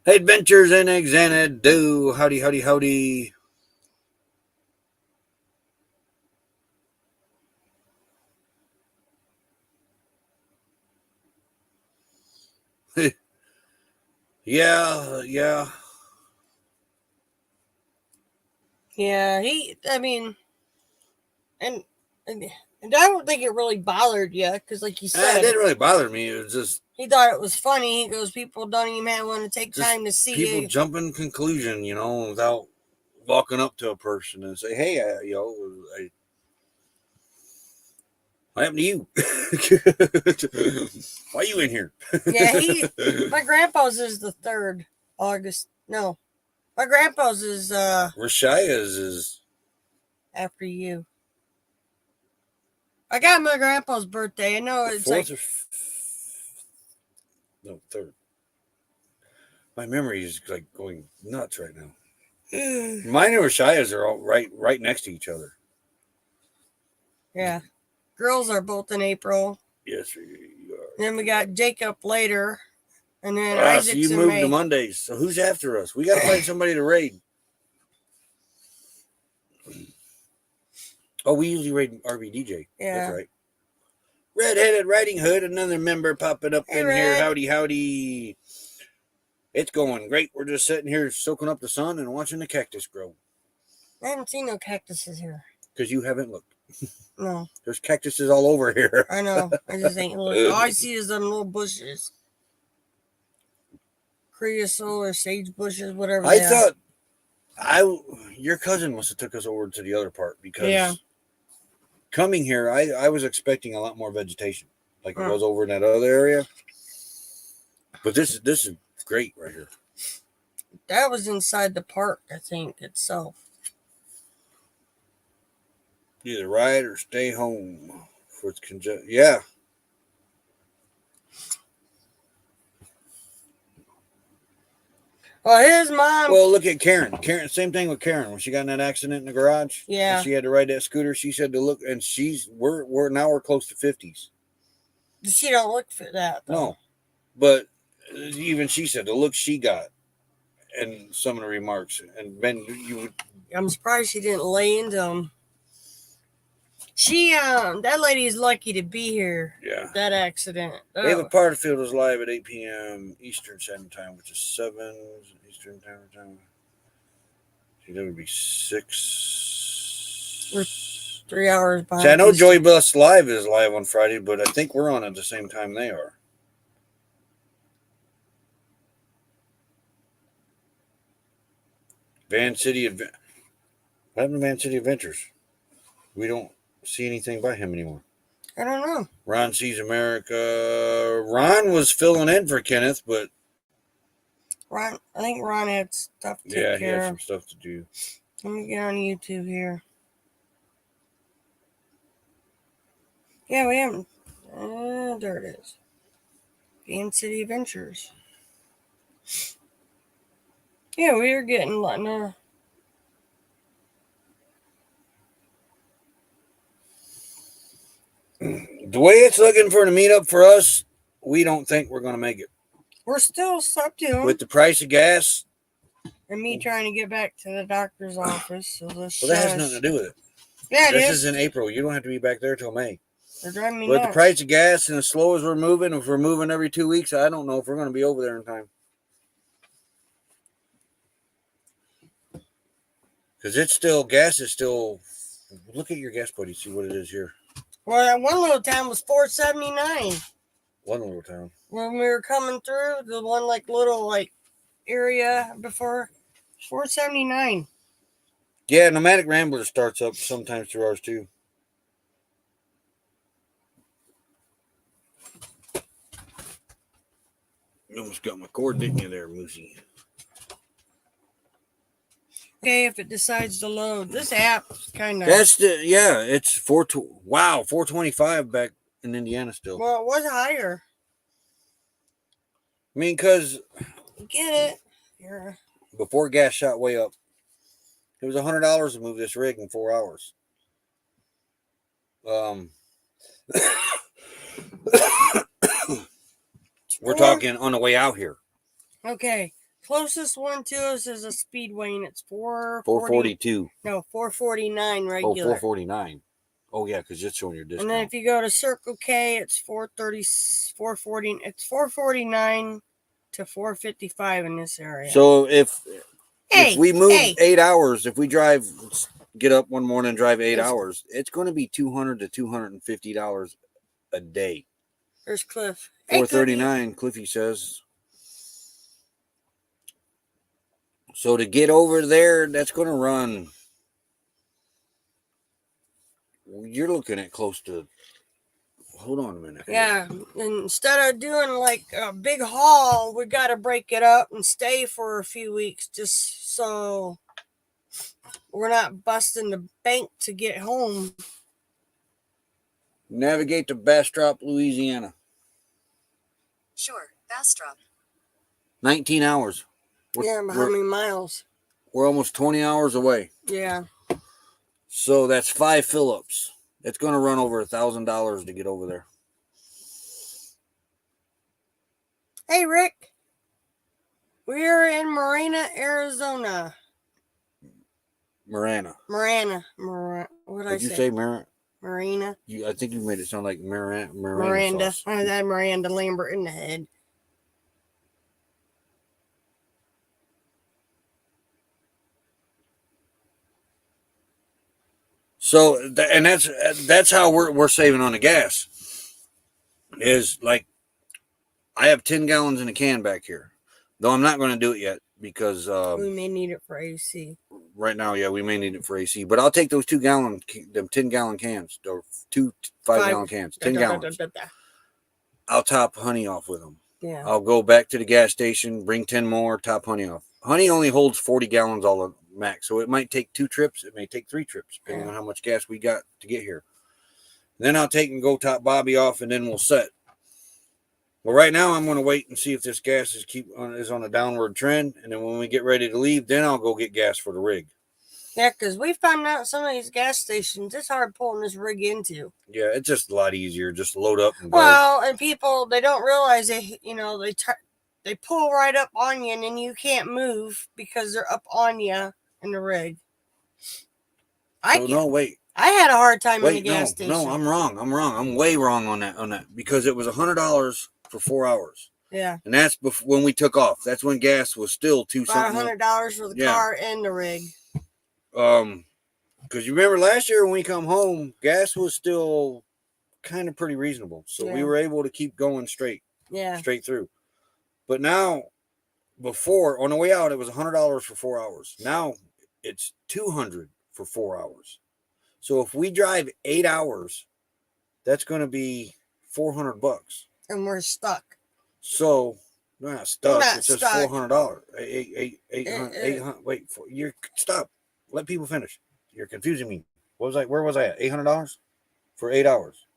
Adventures in Xanadu. Howdy, howdy, howdy. Yeah. Yeah, and I don't think it really bothered you because, like you said, it didn't really bother me. It was just he thought it was funny. He goes, people don't even want to take time to see people you. jump in conclusion, without walking up to a person and say, "Hey, what happened to you? Why are you in here?" Yeah, my grandpa's is the 3rd August. No, my grandpa's is Rashia's is after you. I got my grandpa's birthday. I know it's fourth like no 3rd. My memory is like going nuts right now. Mine and Rashia's are all right next to each other. Yeah, girls are both in April. Yes, you are. Then we got Jacob later, and then Isaac's so you in moved May. to Mondays. So who's after us? We got to find somebody to raid. Oh, we usually raid RBDJ. Yeah. That's right. Red-headed Riding Hood, another member popping up in Red. here. Howdy, howdy. It's going great. We're just sitting here soaking up the sun and watching the cactus grow. I haven't seen no cactuses here. Because you haven't looked. No. There's cactuses all over here. I know. I just ain't looked. All I see is them little bushes. Creosote or sage bushes, whatever I they thought your cousin must have took us over to the other part because coming here, I was expecting a lot more vegetation, like it was over in that other area. But this is great right here. That was inside the park, I think, itself. Either ride or stay home for its congestion. Yeah. Well, his mom. Well, look at Karen. Karen, same thing with Karen when she got in that accident in the garage. Yeah. And she had to ride that scooter. She said to look, and we're close to 50s. She don't look for that though. No, but even she said the look she got, and some of the remarks, and Ben, I'm surprised she didn't lay into him. She that lady is lucky to be here. Yeah. That accident. David Parterfield is live at 8 p.m. Eastern Standard Time, which is 7 Eastern Standard Time. See, that would be 6. We're 3 hours behind. See, I know Joy Bus Live is live on Friday, but I think we're on at the same time they are. Van City What happened to Van City Adventures? We don't see anything by him anymore. I don't know. Ron Sees America. Ron was filling in for Kenneth, but I think Ron had stuff to take care of. Yeah, he had some stuff to do. Let me get on YouTube here. Yeah, we haven't. There it is. Van City Adventures. Yeah, we are getting the way it's looking for the meetup for us, we don't think we're going to make it. We're still stuck to with the price of gas and me trying to get back to the doctor's office. So that has nothing to do with it. Yeah, this is in April. You don't have to be back there till May. They're driving me with nuts. The price of gas and as slow as we're moving, if we're moving every 2 weeks, I don't know if we're going to be over there in time. Because gas is still. Look at your gas buddy, see what it is here. Well, that one little town was $4.79. One little town. When we were coming through, the one little area before, $4.79. Yeah, Nomadic Rambler starts up sometimes 2 hours too. You almost got my cord, didn't you there, Moosey? Okay, if it decides to load. This app kind of... That's it's 425 back in Indiana still. Well, it was higher. I mean, because... Get it. Here. Before gas shot way up, it was $100 to move this rig in 4 hours. We're talking on the way out here. Okay. Closest one to us is a Speedway, and it's 442. No, 449 regular. Oh, 449. Oh, yeah, because it's showing your discount. And then if you go to Circle K, it's 440. It's 449 to 455 in this area. So if we move 8 hours, if we get up one morning and drive 8 hours, it's going to be $200 to $250 a day. There's Cliff. 439, Cliffy says. So to get over there, that's going to run. You're looking at close to. Hold on a minute. Yeah, and instead of doing like a big haul, we got to break it up and stay for a few weeks just so we're not busting the bank to get home. Navigate to Bastrop, Louisiana. Sure, Bastrop. 19 hours. But how many miles? We're almost 20 hours away. Yeah. So that's 5 fill-ups. It's going to run over $1,000 to get over there. Hey, Rick. We're in Marina, Arizona. Marina. What did I say? Did you say Marina? Marina. I think you made it sound like Miranda. Sauce. I had Miranda Lambert in the head. So, and that's how we're saving on the gas. Is like, I have 10 gallons in a can back here, though I'm not going to do it yet because we may need it for AC. Right now, yeah, we may need it for AC. But I'll take those 10 gallon cans, or 2 5-gallon cans, 10 gallons. I'll top honey off with them. Yeah. I'll go back to the gas station, bring 10 more, top honey off. Honey only holds 40 gallons all the max, so it might take 2 trips. It may take 3 trips, depending on how much gas we got to get here. Then I'll take and go top Bobby off, and then we'll set. Well, right now I'm going to wait and see if this gas is on a downward trend, and then when we get ready to leave, then I'll go get gas for the rig. Yeah, because we found out some of these gas stations, it's hard pulling this rig into. Yeah, it's just a lot easier. Just load up and go. Well, and people, they don't realize they pull right up on you, and then you can't move because they're up on you in the rig. Wait. I had a hard time in the gas station. No, I'm wrong. I'm way wrong on that because it was $100 for 4 hours. Yeah. And that's when we took off. That's when gas was still about $100 for the car and the rig. Because you remember last year when we come home, gas was still kind of pretty reasonable. So we were able to keep going straight through. But now, before, on the way out, it was $100 for 4 hours. Now it's $200 for 4 hours. So if we drive 8 hours, that's going to be $400. And we're stuck. So we're not stuck. It's just $400. $800. Wait, stop. Let people finish. You're confusing me. Where was I at? $800 for 8 hours.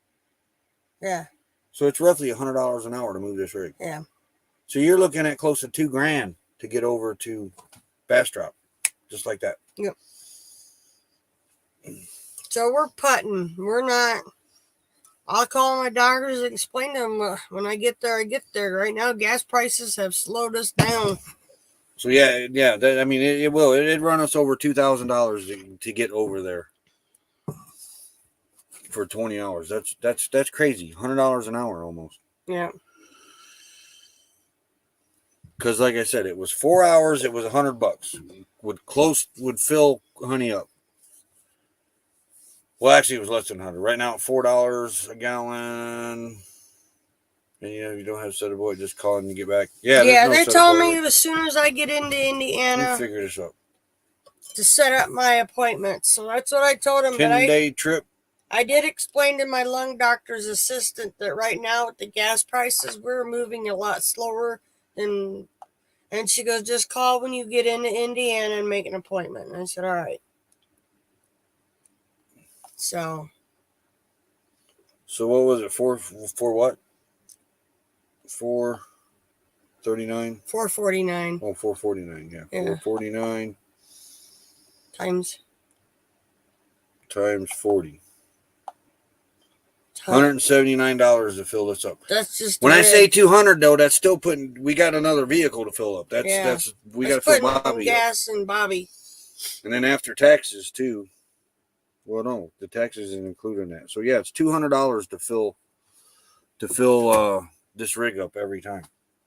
Yeah. So it's roughly $100 an hour to move this rig. Yeah. So you're looking at close to $2,000 to get over to Bastrop, just like that. Yep. So we're putting. We're not. I'll call my doctors and explain to them when I get there. Right now, gas prices have slowed us down. So yeah. It will. It'd run us over $2,000 to get over there for 20 hours. That's crazy. $100 an hour almost. Yeah. Because like I said, it was 4 hours. It was $100. Would fill honey up. Well, actually, it was less than 100. Right now, at $4 a gallon. And you don't have set boy, just call and you get back. Yeah, they told me as soon as I get into Indiana, figure this out, to set up my appointment. So that's what I told him. 10-day trip. I did explain to my lung doctor's assistant that right now with the gas prices, we're moving a lot slower And she goes, just call when you get into Indiana and make an appointment. And I said, all right. So what was it? For what? 439? $449. Oh, 449. Yeah. 449 times times 40. $179 to fill this up. That's just when I say 200 though, that's still putting. We got another vehicle to fill up. We got to fill Bobby gas and Bobby, and then after taxes too. Well, no, the taxes is included in that. So yeah, it's $200 to fill this rig up every time.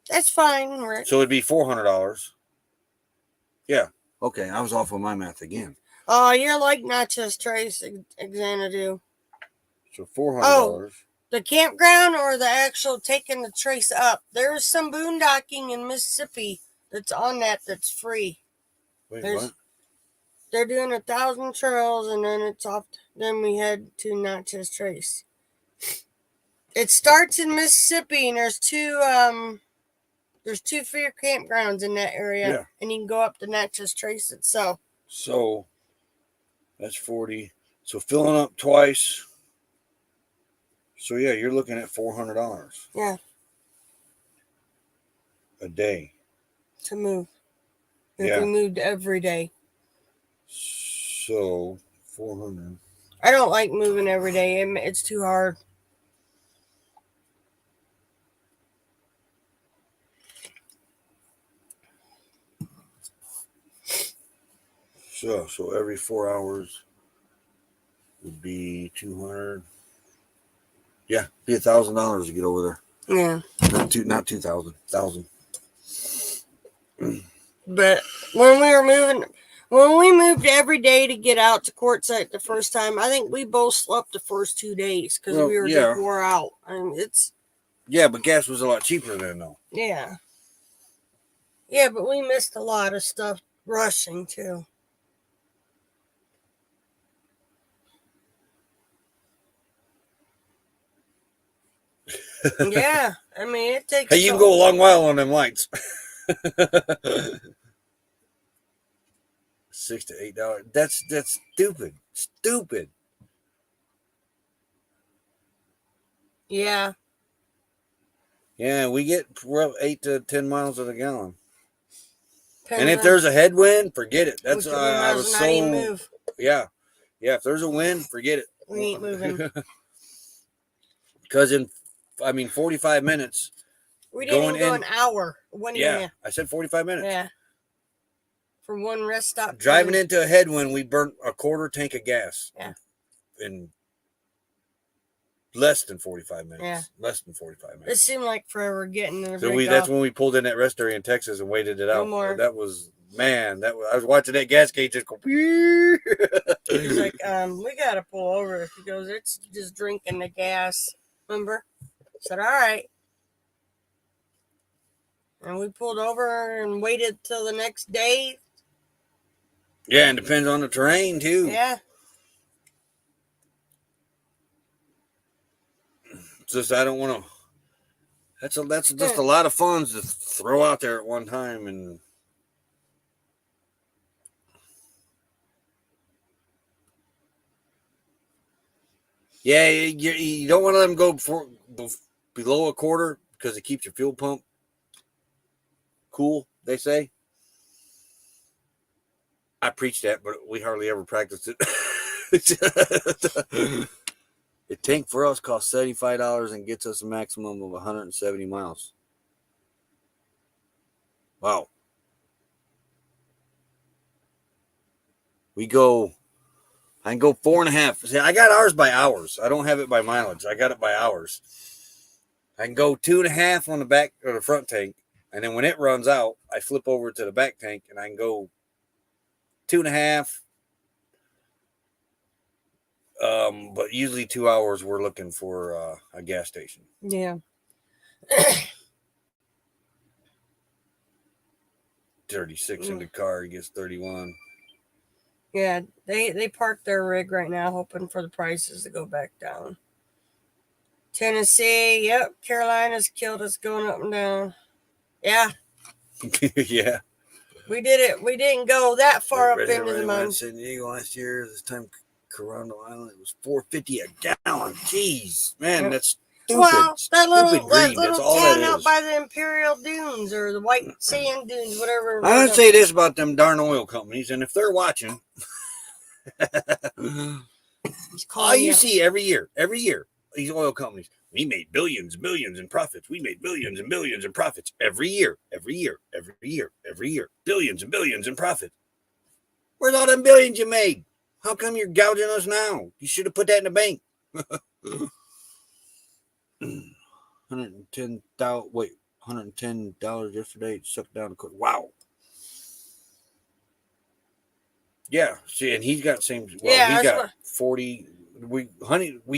That's fine, Rick. So it'd be $400. Yeah. Okay, I was off on my math again. Oh, you're like Natchez Trace, Xanadu. So $400. Oh, the campground or the actual taking the trace up? There's some boondocking in Mississippi that's on that's free. Wait, what? They're doing 1,000 trails, and then it's off. Then we head to Natchez Trace. It starts in Mississippi, and there's two free campgrounds in that area, and you can go up to Natchez Trace itself. So that's 40. So filling up twice. So yeah, you're looking at $400. Yeah. A day. To move. If we moved every day. So 400. I don't like moving every day. It's too hard. So every 4 hours would be 200. Yeah, be $1,000 to get over there. Yeah. Not 2,000. 1,000. But when we moved every day to get out to Quartzsite the first time, I think we both slept the first 2 days because we were just wore out. I mean, but gas was a lot cheaper then, though. Yeah. Yeah, but we missed a lot of stuff rushing too. Yeah, I mean it takes. Hey, you can go a long while on them lights. $6 to $8. That's stupid. Stupid. Yeah. Yeah, we're up 8 to 10 miles to the gallon. And if there's a headwind, forget it. That's I was so. Move. Yeah. If there's a wind, forget it. We ain't moving. Because 45 minutes. We didn't even go an hour. I said 45 minutes. Yeah. For one rest stop. Driving into a headwind, we burnt a quarter tank of gas. Yeah. In less than 45 minutes. Yeah. Less than 45 minutes. It seemed like forever getting there. So that's when we pulled in that rest area in Texas and waited it out. More. That was, man, I was watching that gas gauge just go. He's like, we got to pull over. He goes, it's just drinking the gas. Remember? I said, all right. And we pulled over and waited till the next day. Yeah, and depends on the terrain too. Yeah. It's just I don't want to. That's just a lot of funds to throw out there at one time, and yeah, you don't want to let them go below a quarter because it keeps your fuel pump cool. They say. I preach that, but we hardly ever practice it. The tank for us costs $75 and gets us a maximum of 170 miles. Wow. I can go 4.5. See, I got ours by hours. I don't have it by mileage. I got it by hours. I can go 2.5 on the back or the front tank. And then when it runs out, I flip over to the back tank and I can go 2.5. But usually 2 hours we're looking for a gas station. Yeah. 36 in the car, he gets 31. Yeah, they parked their rig right now, hoping for the prices to go back down. Tennessee, yep, Carolina's killed us going up and down. Yeah. Yeah. We did it. We didn't go that far up Redhead into the riding around mountains. San Diego last year. This time, Coronado Island, it was $4.50 a gallon. Jeez, man, Yep. that's stupid. Well, that stupid greed. That's all that town out is. by the Imperial Dunes or the White Sand Dunes, whatever. I'm gonna say this about them darn oil companies, and if they're watching, all you see every year, these oil companies, we made billions, millions in profits. We made billions and millions in profits every year, billions and billions in profits. Where's all them billions you made? How come you're gouging us now? You should have put that in the bank. $110 yesterday. It sucked down. Wow. Yeah. See, and he's got same. Well, Yeah, he's got 40. We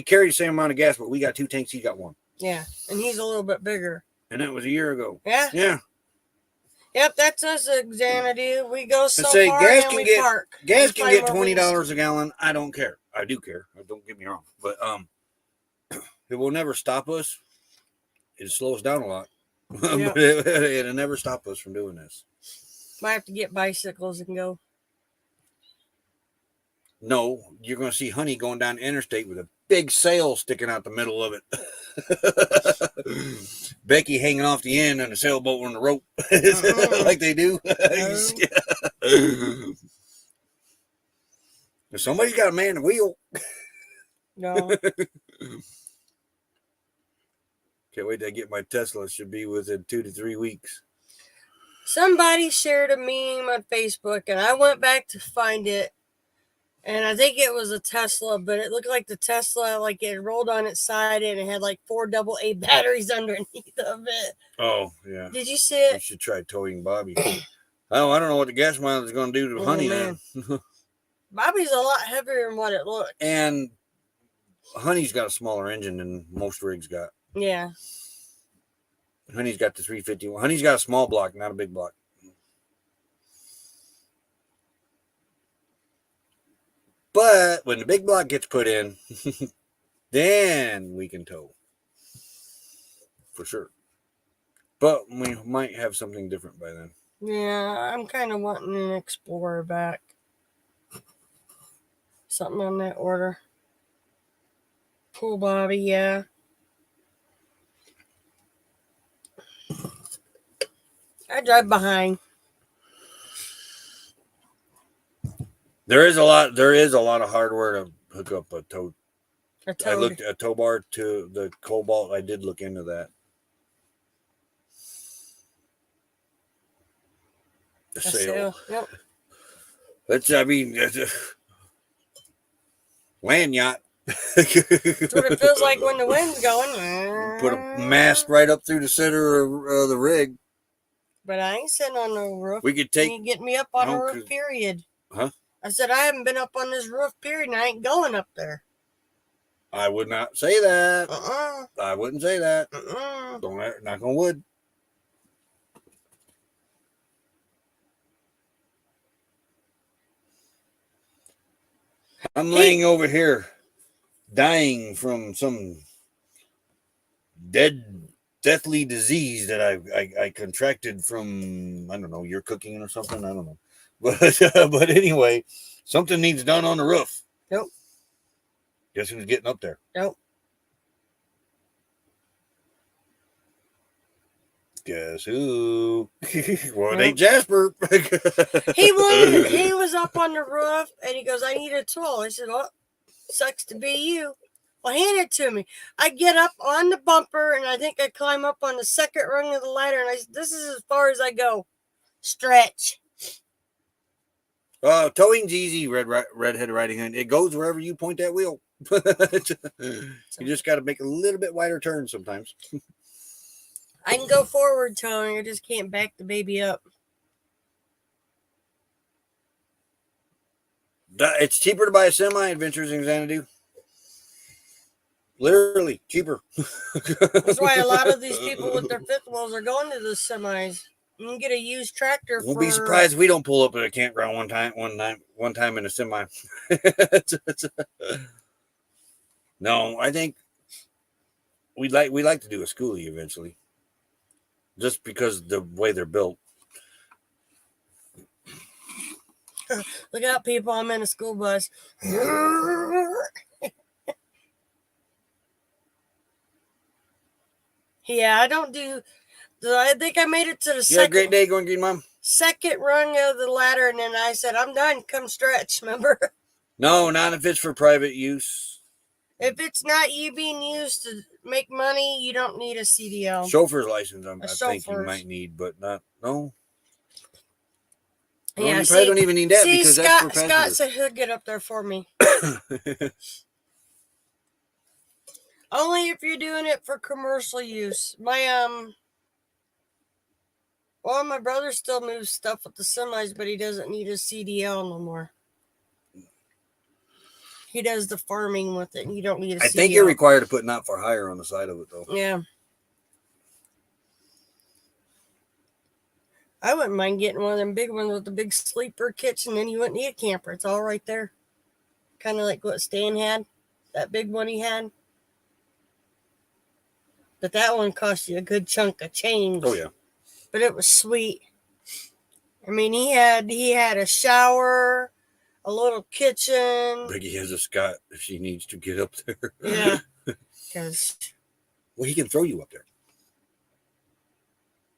carry the same amount of gas, but we got 2 tanks. He's got 1. Yeah, and he's a little bit bigger. And that was a year ago. Yeah. Yeah. Yep, that's us, Xanadu. We go so far gas and can we get park. gas can get $20 a gallon. I don't care. I do care. Don't get me wrong, but it will never stop us. It slows down a lot, Yep. but it'll never stop us from doing this. Might have to get bicycles and go. No, you're going to see Honey going down the interstate with a big sail sticking out the middle of it. Becky hanging off the end on the sailboat on the rope, like they do. Somebody's got to man the wheel. No. Can't wait to get my Tesla. Should be within 2 to 3 weeks. Somebody shared a meme on Facebook, and I went back to find it. And I think it was a Tesla, but it looked like the Tesla, like it rolled on its side and it had like 4 AA batteries underneath of it. Oh, yeah. Did you see it? You should try towing Bobby. Oh, I don't know what the gas mileage is going to do to Honey now. Bobby's a lot heavier than what it looks. And Honey's got a smaller engine than most rigs got. Yeah. Honey's got the 350. Honey's got a small block, not a big block. But when the big block gets put in, then we can tow. For sure. But we might have something different by then. Yeah, I'm kind of wanting an Explorer back. Something on that order. Cool, Bobby, yeah. I drive behind. There is a lot of hardware to hook up a tow. I looked at a tow bar to the Cobalt. I did look into that. The sail. Yep. That's a land yacht. That's what it feels like when the wind's going. Put a mast right up through the center of the rig. But I ain't sitting on no roof. We could take. You get me up on a roof, period. Huh? I said I haven't been up on this roof, period, and I ain't going up there. I would not say that. I wouldn't say that. Don't knock on wood. I'm laying over here, dying from some deathly disease that I contracted from, I don't know, your cooking or something. I don't know, but anyway, something needs done on the roof. Nope. Guess who's getting up there? Nope. Guess who? Well, it ain't Jasper. He was up on the roof and he goes, I need a tool. I said, well, sucks to be you. Well, hand it to me. I get up on the bumper and I think I climb up on the second rung of the ladder and I said, this is as far as I go. Stretch. Towing's easy, redhead riding hood. It goes wherever you point that wheel. You just got to make a little bit wider turn sometimes. I can go forward towing. I just can't back the baby up. It's cheaper to buy a semi Adventures in Xanadu. Literally cheaper. That's why a lot of these people with their fifth wheels are going to the semis. You can get a used tractor. Won't be surprised if we don't pull up at a campground one time in a semi. No, I think we'd like to do a schoolie eventually. just because the way they're built. Look out, people! I'm in a school bus. Yeah, I don't do. I think I made it to the You had a great day going green, Mom? second rung of the ladder, and then I said, "I'm done. Come stretch." Remember? No, not if it's for private use. If it's not you being used to make money, you don't need a CDL. Chauffeur's license, I think you chauffeur's. might need, but not, no. No, Yeah, you probably don't even need that because that's for Scott passengers. said he'll get up there for me. Only if you're doing it for commercial use. My brother still moves stuff with the semis, but he doesn't need a CDL no more. He does the farming with it, and you don't need a CDL. I think you're required to put not for hire on the side of it, though. Yeah. I wouldn't mind getting one of them big ones with the big sleeper kitchen, then you wouldn't need a camper. It's all right there. Kind of like what Stan had, that big one he had. But that one cost you a good chunk of change. Oh, yeah. But it was sweet. I mean, he had a shower, a little kitchen. Biggie has a Scott if she needs to get up there. Yeah. Because well, he can throw you up there.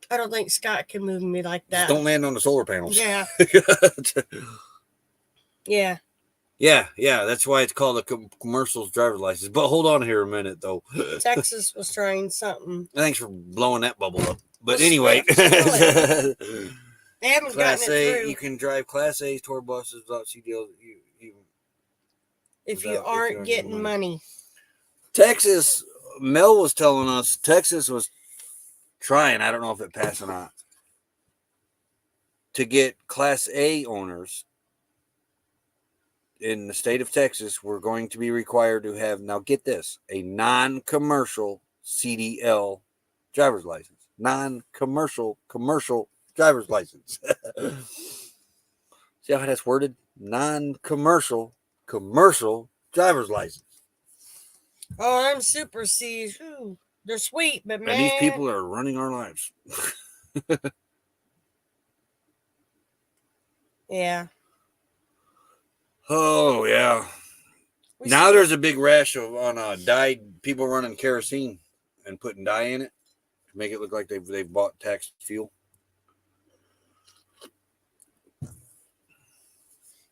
I don't think Scott can move me like that. Just don't land on the solar panels. Yeah. Yeah. Yeah. That's why it's called a commercial driver's license. But hold on here a minute, though. Texas was trying something. Thanks for blowing that bubble up. But anyway. They haven't Class gotten it A, through. you can drive Class A's, tour buses without CDLs. If you aren't getting money. Texas, Mel was telling us, Texas was trying, I don't know if it passed or not, to get Class A owners in the state of Texas were going to be required to have, now get this, a non-commercial CDL driver's license. Non-commercial, commercial driver's license. See how that's worded? Non-commercial, commercial driver's license. Oh, I'm Super C's. Ooh, they're sweet, but man. And these people are running our lives. Yeah. Oh, yeah. Now there's a big rash on dyed people running kerosene and putting dye in it to make it look like they've bought taxed fuel.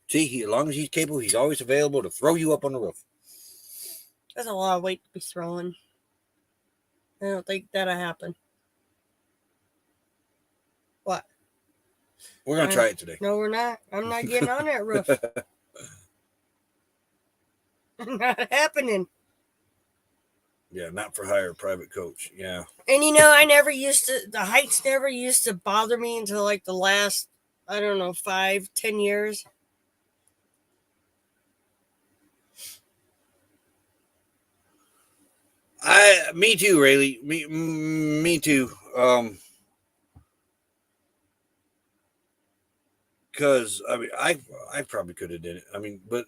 See, as long as he's capable, he's always available to throw you up on the roof. That's a lot of weight to be throwing. I don't think that'll happen. What? We're going to try it today. No, we're not. I'm not getting on that roof. Not happening. Yeah, not for hire, private coach. Yeah. And the heights never used to bother me until like the last, I don't know, 5-10 years. Me too, Rayleigh. Me too. Because I mean, I probably could have did it. I mean, but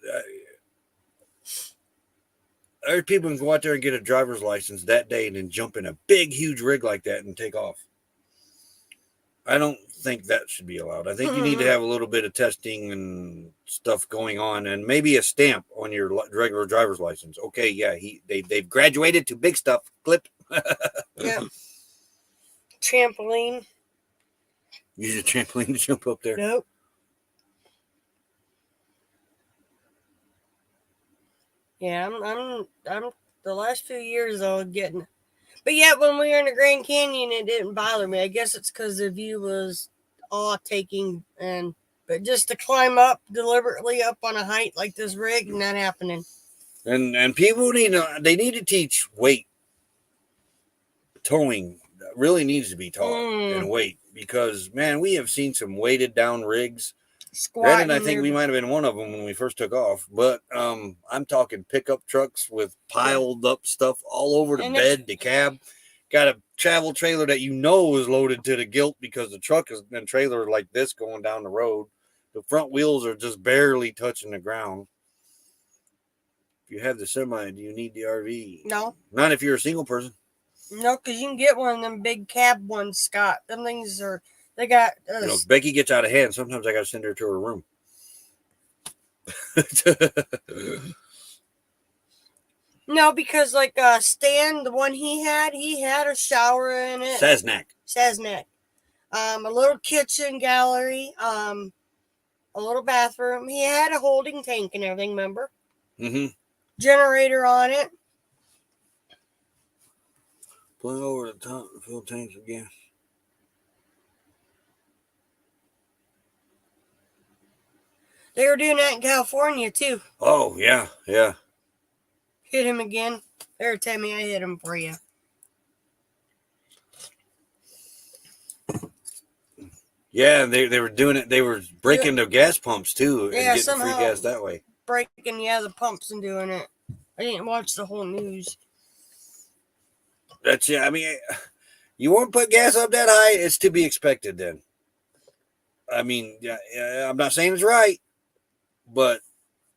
there's people can go out there and get a driver's license that day and then jump in a big, huge rig like that and take off. I don't think that should be allowed. I think you need to have a little bit of testing and stuff going on, and maybe a stamp on your regular driver's license. Okay, yeah, they've graduated to big stuff. Clip. Yeah. Trampoline. Use a trampoline to jump up there. Nope. Yeah, I'm the last few years I was getting, but yet when we were in the Grand Canyon, it didn't bother me. I guess it's because the view was awe-taking, but just to climb up deliberately up on a height like this rig, not happening. And people need to teach weight. Towing really needs to be taught and weight, because man, we have seen some weighted down rigs. Granted, I think we might have been one of them when we first took off, but I'm talking pickup trucks with piled up stuff all over the bed, the cab. Got a travel trailer that is loaded to the gilt because the truck has been trailered like this going down the road. The front wheels are just barely touching the ground. If you have the semi, do you need the RV? No. Not if you're a single person. No, because you can get one of them big cab ones, Scott. Them things are, they got, if Becky gets out of hand, sometimes I got to send her to her room. no, because like Stan, the one he had a shower in it. Cessnack. A little kitchen gallery, a little bathroom. He had a holding tank and everything, remember? Mm-hmm. Generator on it. Pulling over the top, fill tanks of gas. They were doing that in California too. Oh, yeah. Hit him again. There, Tammy, I hit him for you. Yeah, they were doing it. They were breaking their gas pumps too and getting free gas that way. Breaking, the pumps and doing it. I didn't watch the whole news. That's, yeah, I mean, you won't put gas up that high, it's to be expected then. I mean, yeah, I'm not saying it's right, but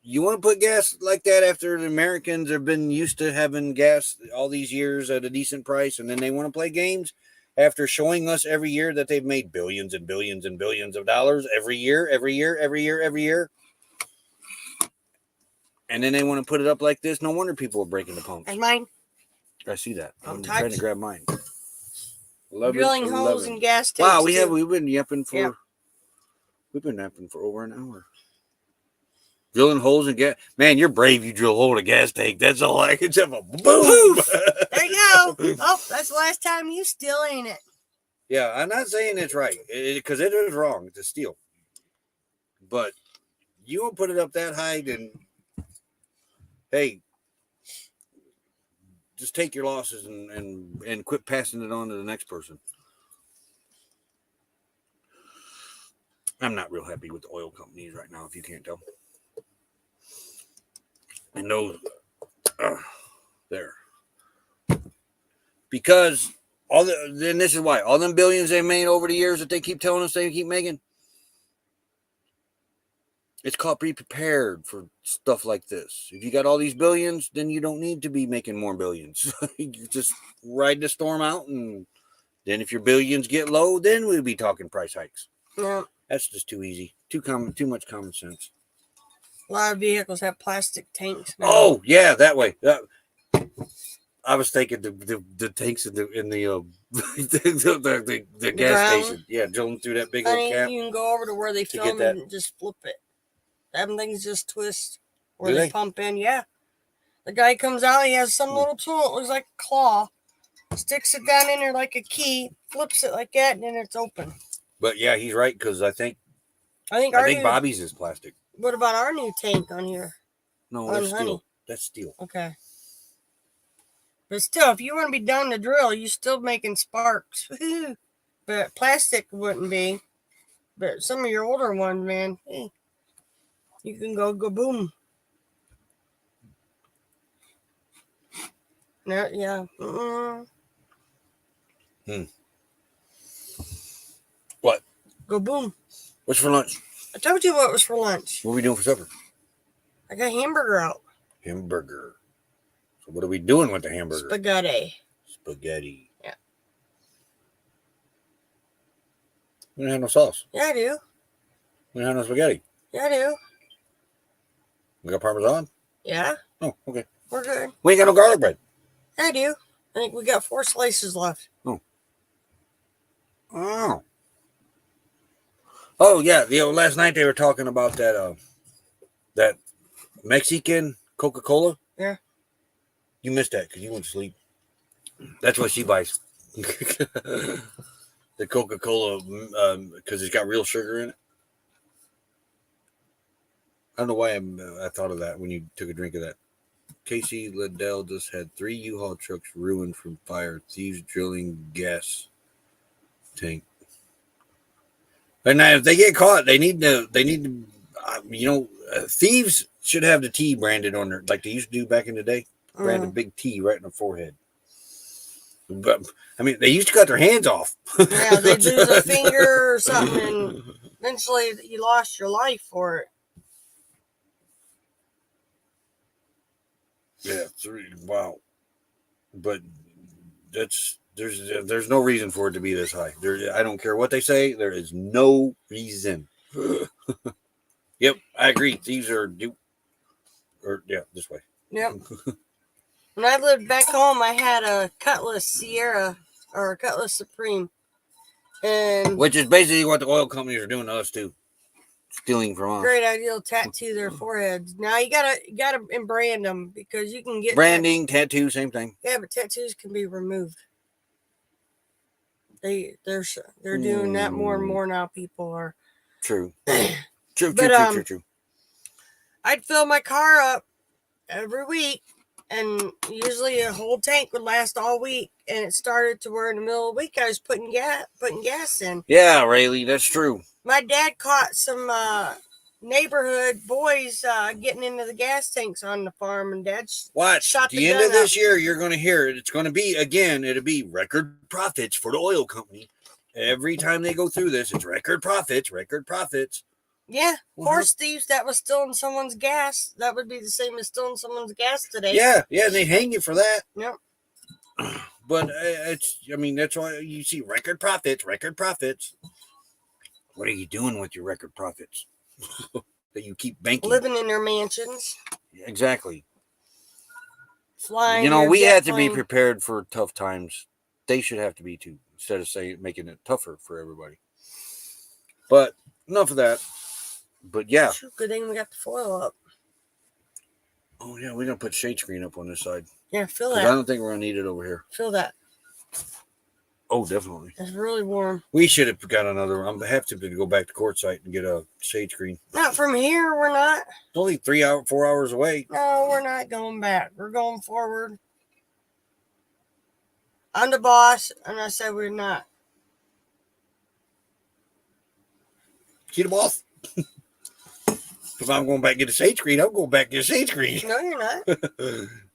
you want to put gas like that after the Americans have been used to having gas all these years at a decent price, and then they want to play games after showing us every year that they've made billions and billions and billions of dollars every year. And then they want to put it up like this. No wonder people are breaking the pumps. And mine? I see that. I'm touch. trying to grab mine. Drilling holes in gas tanks. Wow, we've been yapping for over an hour. Drilling holes in gas. Man, you're brave. You drill a hole in a gas tank. That's all I can say. Boom. There you go. Oh, that's the last time you still ain't it. Yeah, I'm not saying it's right because it is wrong. It's a steal. But you won't put it up that high, then hey, just take your losses and quit passing it on to the next person. I'm not real happy with the oil companies right now, if you can't tell. And those there. Because then this is why all them billions they made over the years that they keep telling us they keep making. It's called be prepared for stuff like this. If you got all these billions, then you don't need to be making more billions. You just ride the storm out, and then if your billions get low, then we'll be talking price hikes. Yeah. That's just too easy. Too much common sense. A lot of vehicles have plastic tanks now. Oh yeah, that way. I was thinking the tanks in the gas ground? station. Yeah, drilling through that big old cap. You can go over to where they film and just flip it. Them things just twist where they pump in. Yeah. The guy comes out, he has some little tool, it looks like a claw, sticks it down in there like a key, flips it like that, and then it's open. But yeah, he's right, because I think Bobby's is plastic. What about our new tank on here? No, that's steel. That's steel. Okay. But still, if you want to be done to drill, you're still making sparks. But plastic wouldn't be. But some of your older ones, man, hey, you can go boom. No, yeah. What? Go boom. What's for lunch? I told you what was for lunch. What are we doing for supper? I got hamburger out. Hamburger. So what are we doing with the hamburger? Spaghetti. Yeah. We don't have no sauce. Yeah, I do. We don't have no spaghetti. Yeah, I do. We got Parmesan? Yeah. Oh, okay. We're good. We ain't got no garlic bread. Yeah, I do. I think we got 4 slices left. Oh yeah. Last night they were talking about that Mexican Coca-Cola. Yeah. You missed that because you went to sleep. That's what she buys. The Coca-Cola because it's got real sugar in it. I don't know why I thought of that when you took a drink of that. Casey Liddell just had 3 U-Haul trucks ruined from fire. Thieves drilling gas tank. And now, if they get caught, they need to. Thieves should have the T branded on their, like they used to do back in the day. Brand a big T right in the forehead. But I mean, they used to cut their hands off. Yeah, they lose a finger or something, and eventually you lost your life for it. Yeah, wow. But there's no reason for it to be this high. I don't care what they say. There is no reason. Yep, I agree. Thieves are this way. Yep. When I lived back home, I had a Cutlass Sierra or a Cutlass Supreme, and which is basically what the oil companies are doing to us too, stealing from us. great idea to tattoo their foreheads. Now you gotta brand them because you can get branding, tattoo, same thing. Yeah, but tattoos can be removed. They're doing that more and more now. People are true. True. I'd fill my car up every week, and usually a whole tank would last all week. And it started to where in the middle of the week I was putting gas in. Yeah, Rayleigh, that's true. My dad caught some neighborhood boys getting into the gas tanks on the farm, and Dad shot the end gun of this up. year. You're going to hear it. It's going to be it'll be record profits for the oil company. Every time they go through this, it's record profits. Yeah, horse thieves that was stealing someone's gas. That would be the same as stealing someone's gas today. Yeah, and they hang you for that. Yep. But that's why you see record profits. What are you doing with your record profits? That you keep banking? Living in their mansions. Exactly. Flying. We have to be prepared for tough times. They should have to be too, instead of making it tougher for everybody. But enough of that. But yeah. Good thing we got the foil up. Oh yeah, we're gonna put shade screen up on this side. Yeah, feel that. I don't think we're gonna need it over here. Feel that. Oh, definitely. It's really warm. We should have got another one. I have to go back to court site and get a shade screen. Not from here, we're not. It's only 4 hours away. No, we're not going back. We're going forward. I'm the boss, and I said we're not. See the boss? If I'm going back and get a shade screen, I'm going back and get a shade screen. No, you're not.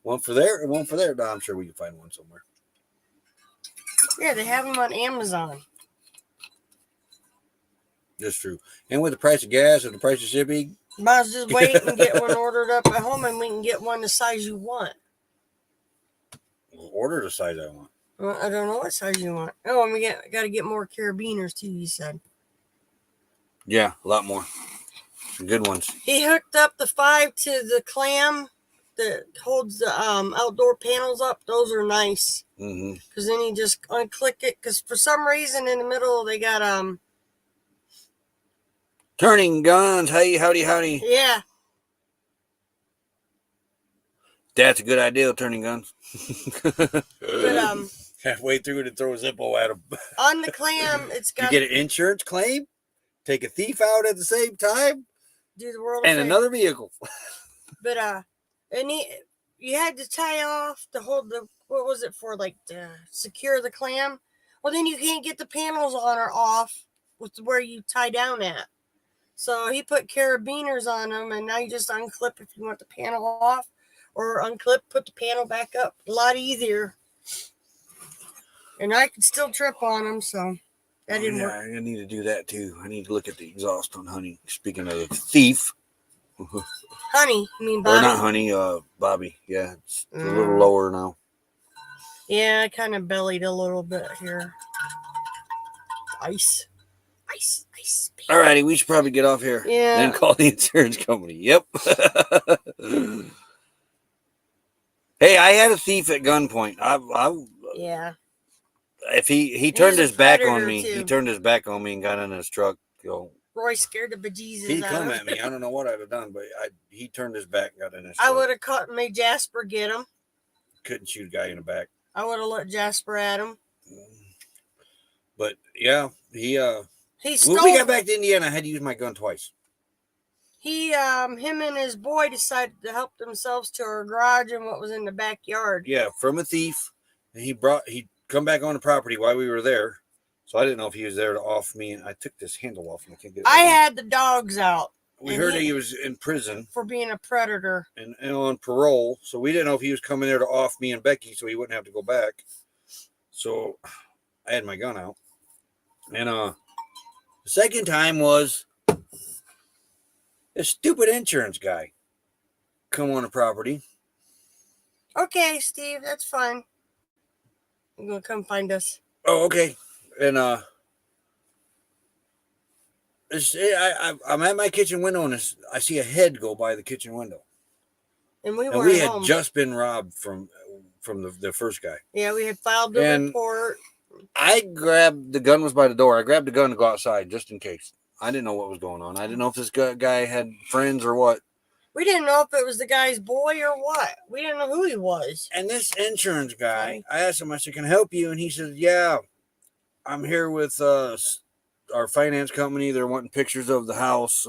One for there and one for there. No, I'm sure we can find one somewhere. Yeah, they have them on Amazon. That's true. And with the price of gas and the price of shipping, might as well just wait and get one ordered up at home, and we can get one the size you want. Order the size I want. Well, I don't know what size you want. Oh, and we got to get more carabiners too, you said. Yeah, a lot more. Some good ones. He hooked up the 5 to the clam that holds the outdoor panels up. Those are nice. Because then you just unclick it. Because for some reason in the middle they got turning guns. Hey, howdy. Yeah. That's a good idea, turning guns. But halfway through it, throw a Zippo at them. On the clam, it's got. You get an insurance claim, take a thief out at the same time, do the world and another vehicle. But and you had to tie off to hold the, what was it for, like to secure the clam. Well, then you can't get the panels on or off with where you tie down at. So he put carabiners on them, and now you just unclip if you want the panel off, or unclip, put the panel back up. A lot easier. And I could still trip on them, so that didn't work. I need to do that too. I need to look at the exhaust on Honey. Speaking of the thief. Honey, you mean Bobby? Or not Honey, Bobby. Yeah, it's a little lower now. Yeah, I kind of bellied a little bit here. Ice. Alrighty, we should probably get off here. Yeah. And call the insurance company. Yep. Hey, I had a thief at gunpoint. Yeah. If he turned his back on me, too. he turned his back on me and got in his truck. Roy scared the bejesus He'd out come of at me. I don't know what I'd have done, but he turned his back and got in his truck. I would have made Jasper get him. Couldn't shoot a guy in the back. I would have let Jasper at him. But yeah, he stole. When we got back to Indiana, I had to use my gun twice. Him and his boy decided to help themselves to our garage and what was in the backyard. Yeah, from a thief. And he come back on the property while we were there. So I didn't know if he was there to off me, and I took this handle off and I can't get it. I had the dogs out. We heard he was in prison for being a predator and on parole. So we didn't know if he was coming there to off me and Becky, so he wouldn't have to go back. So I had my gun out, and the second time was a stupid insurance guy come on the property. Okay, Steve, that's fine. You're gonna come find us. Oh, okay. And I'm at my kitchen window, and I see a head go by the kitchen window. And we And were we had home. just been robbed from the first guy. Yeah, we had filed the report. I grabbed the gun was by the door. I grabbed the gun to go outside just in case. I didn't know what was going on. I didn't know if this guy had friends or what. We didn't know if it was the guy's boy or what. We didn't know who he was. And this insurance guy, I asked him, I said, "Can I help you?" And he said, "Yeah, I'm here with our finance company. They're wanting pictures of the house."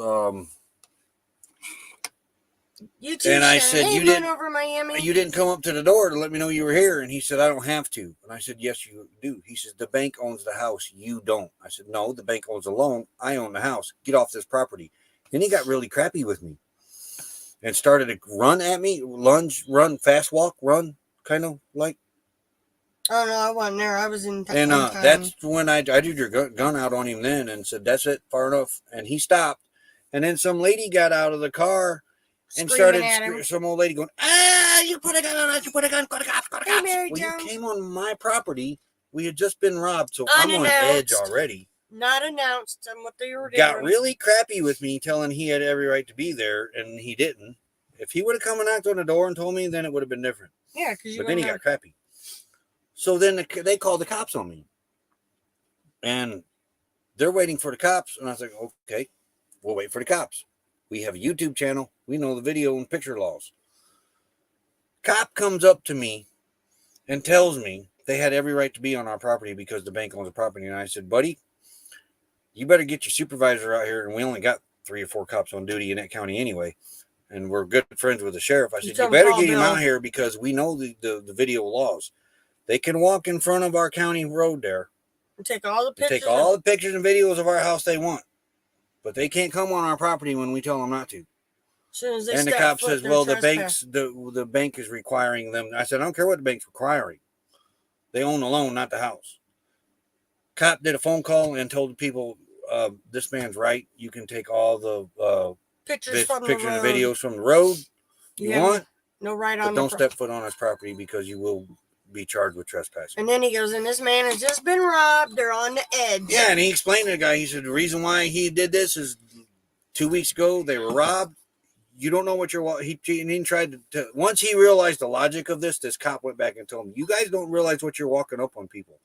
And I said, hey, you didn't over Miami. You didn't come up to the door to let me know you were here. And he said, "I don't have to." And I said, "Yes, you do." He says, "The bank owns the house. You don't." I said, "No, the bank owns the loan. I own the house. Get off this property." And he got really crappy with me and started to run at me, lunge, run, fast walk, run, kind of like. Oh, no, I wasn't there. I was in town. And that's when I did your gun out on him then and said, "That's it, far enough." And he stopped. And then some lady got out of the car and started some old lady going, "You put a gun on us, you put a gun, go to cops, go to cops." Hey, well, you came on my property. We had just been robbed, so I'm on edge already. Not announced on what they were doing. Got really crappy with me, telling he had every right to be there, and he didn't. If he would have come and knocked on the door and told me, then it would have been different. Yeah, because but then he got crappy. So then they called the cops on me. And they're waiting for the cops. And I was like, okay, we'll wait for the cops. We have a YouTube channel. We know the video and picture laws. Cop comes up to me and tells me they had every right to be on our property because the bank owns the property. And I said, "Buddy, you better get your supervisor out here." And we only got 3 or 4 cops on duty in that county anyway. And we're good friends with the sheriff. I said, "You better get him out here because we know the video laws. They can walk in front of our county road there. And take all the pictures. Take all the pictures and videos of our house they want. But they can't come on our property when we tell them not to." As soon as they and the cop says, "Well, the bank is requiring them." I said, "I don't care what the bank's requiring. They own the loan, not the house." Cop did a phone call and told the people, "This man's right. You can take all the pictures and videos from the road you want. No right on. But don't step foot on his property because you will be charged with trespassing." And then he goes, "And this man has just been robbed. They're on the edge." Yeah, and he explained to the guy, he said, "The reason why he did this is 2 weeks ago they were robbed. You don't know what you're." He tried to once he realized the logic of this cop went back and told him, "You guys don't realize what you're walking up on people.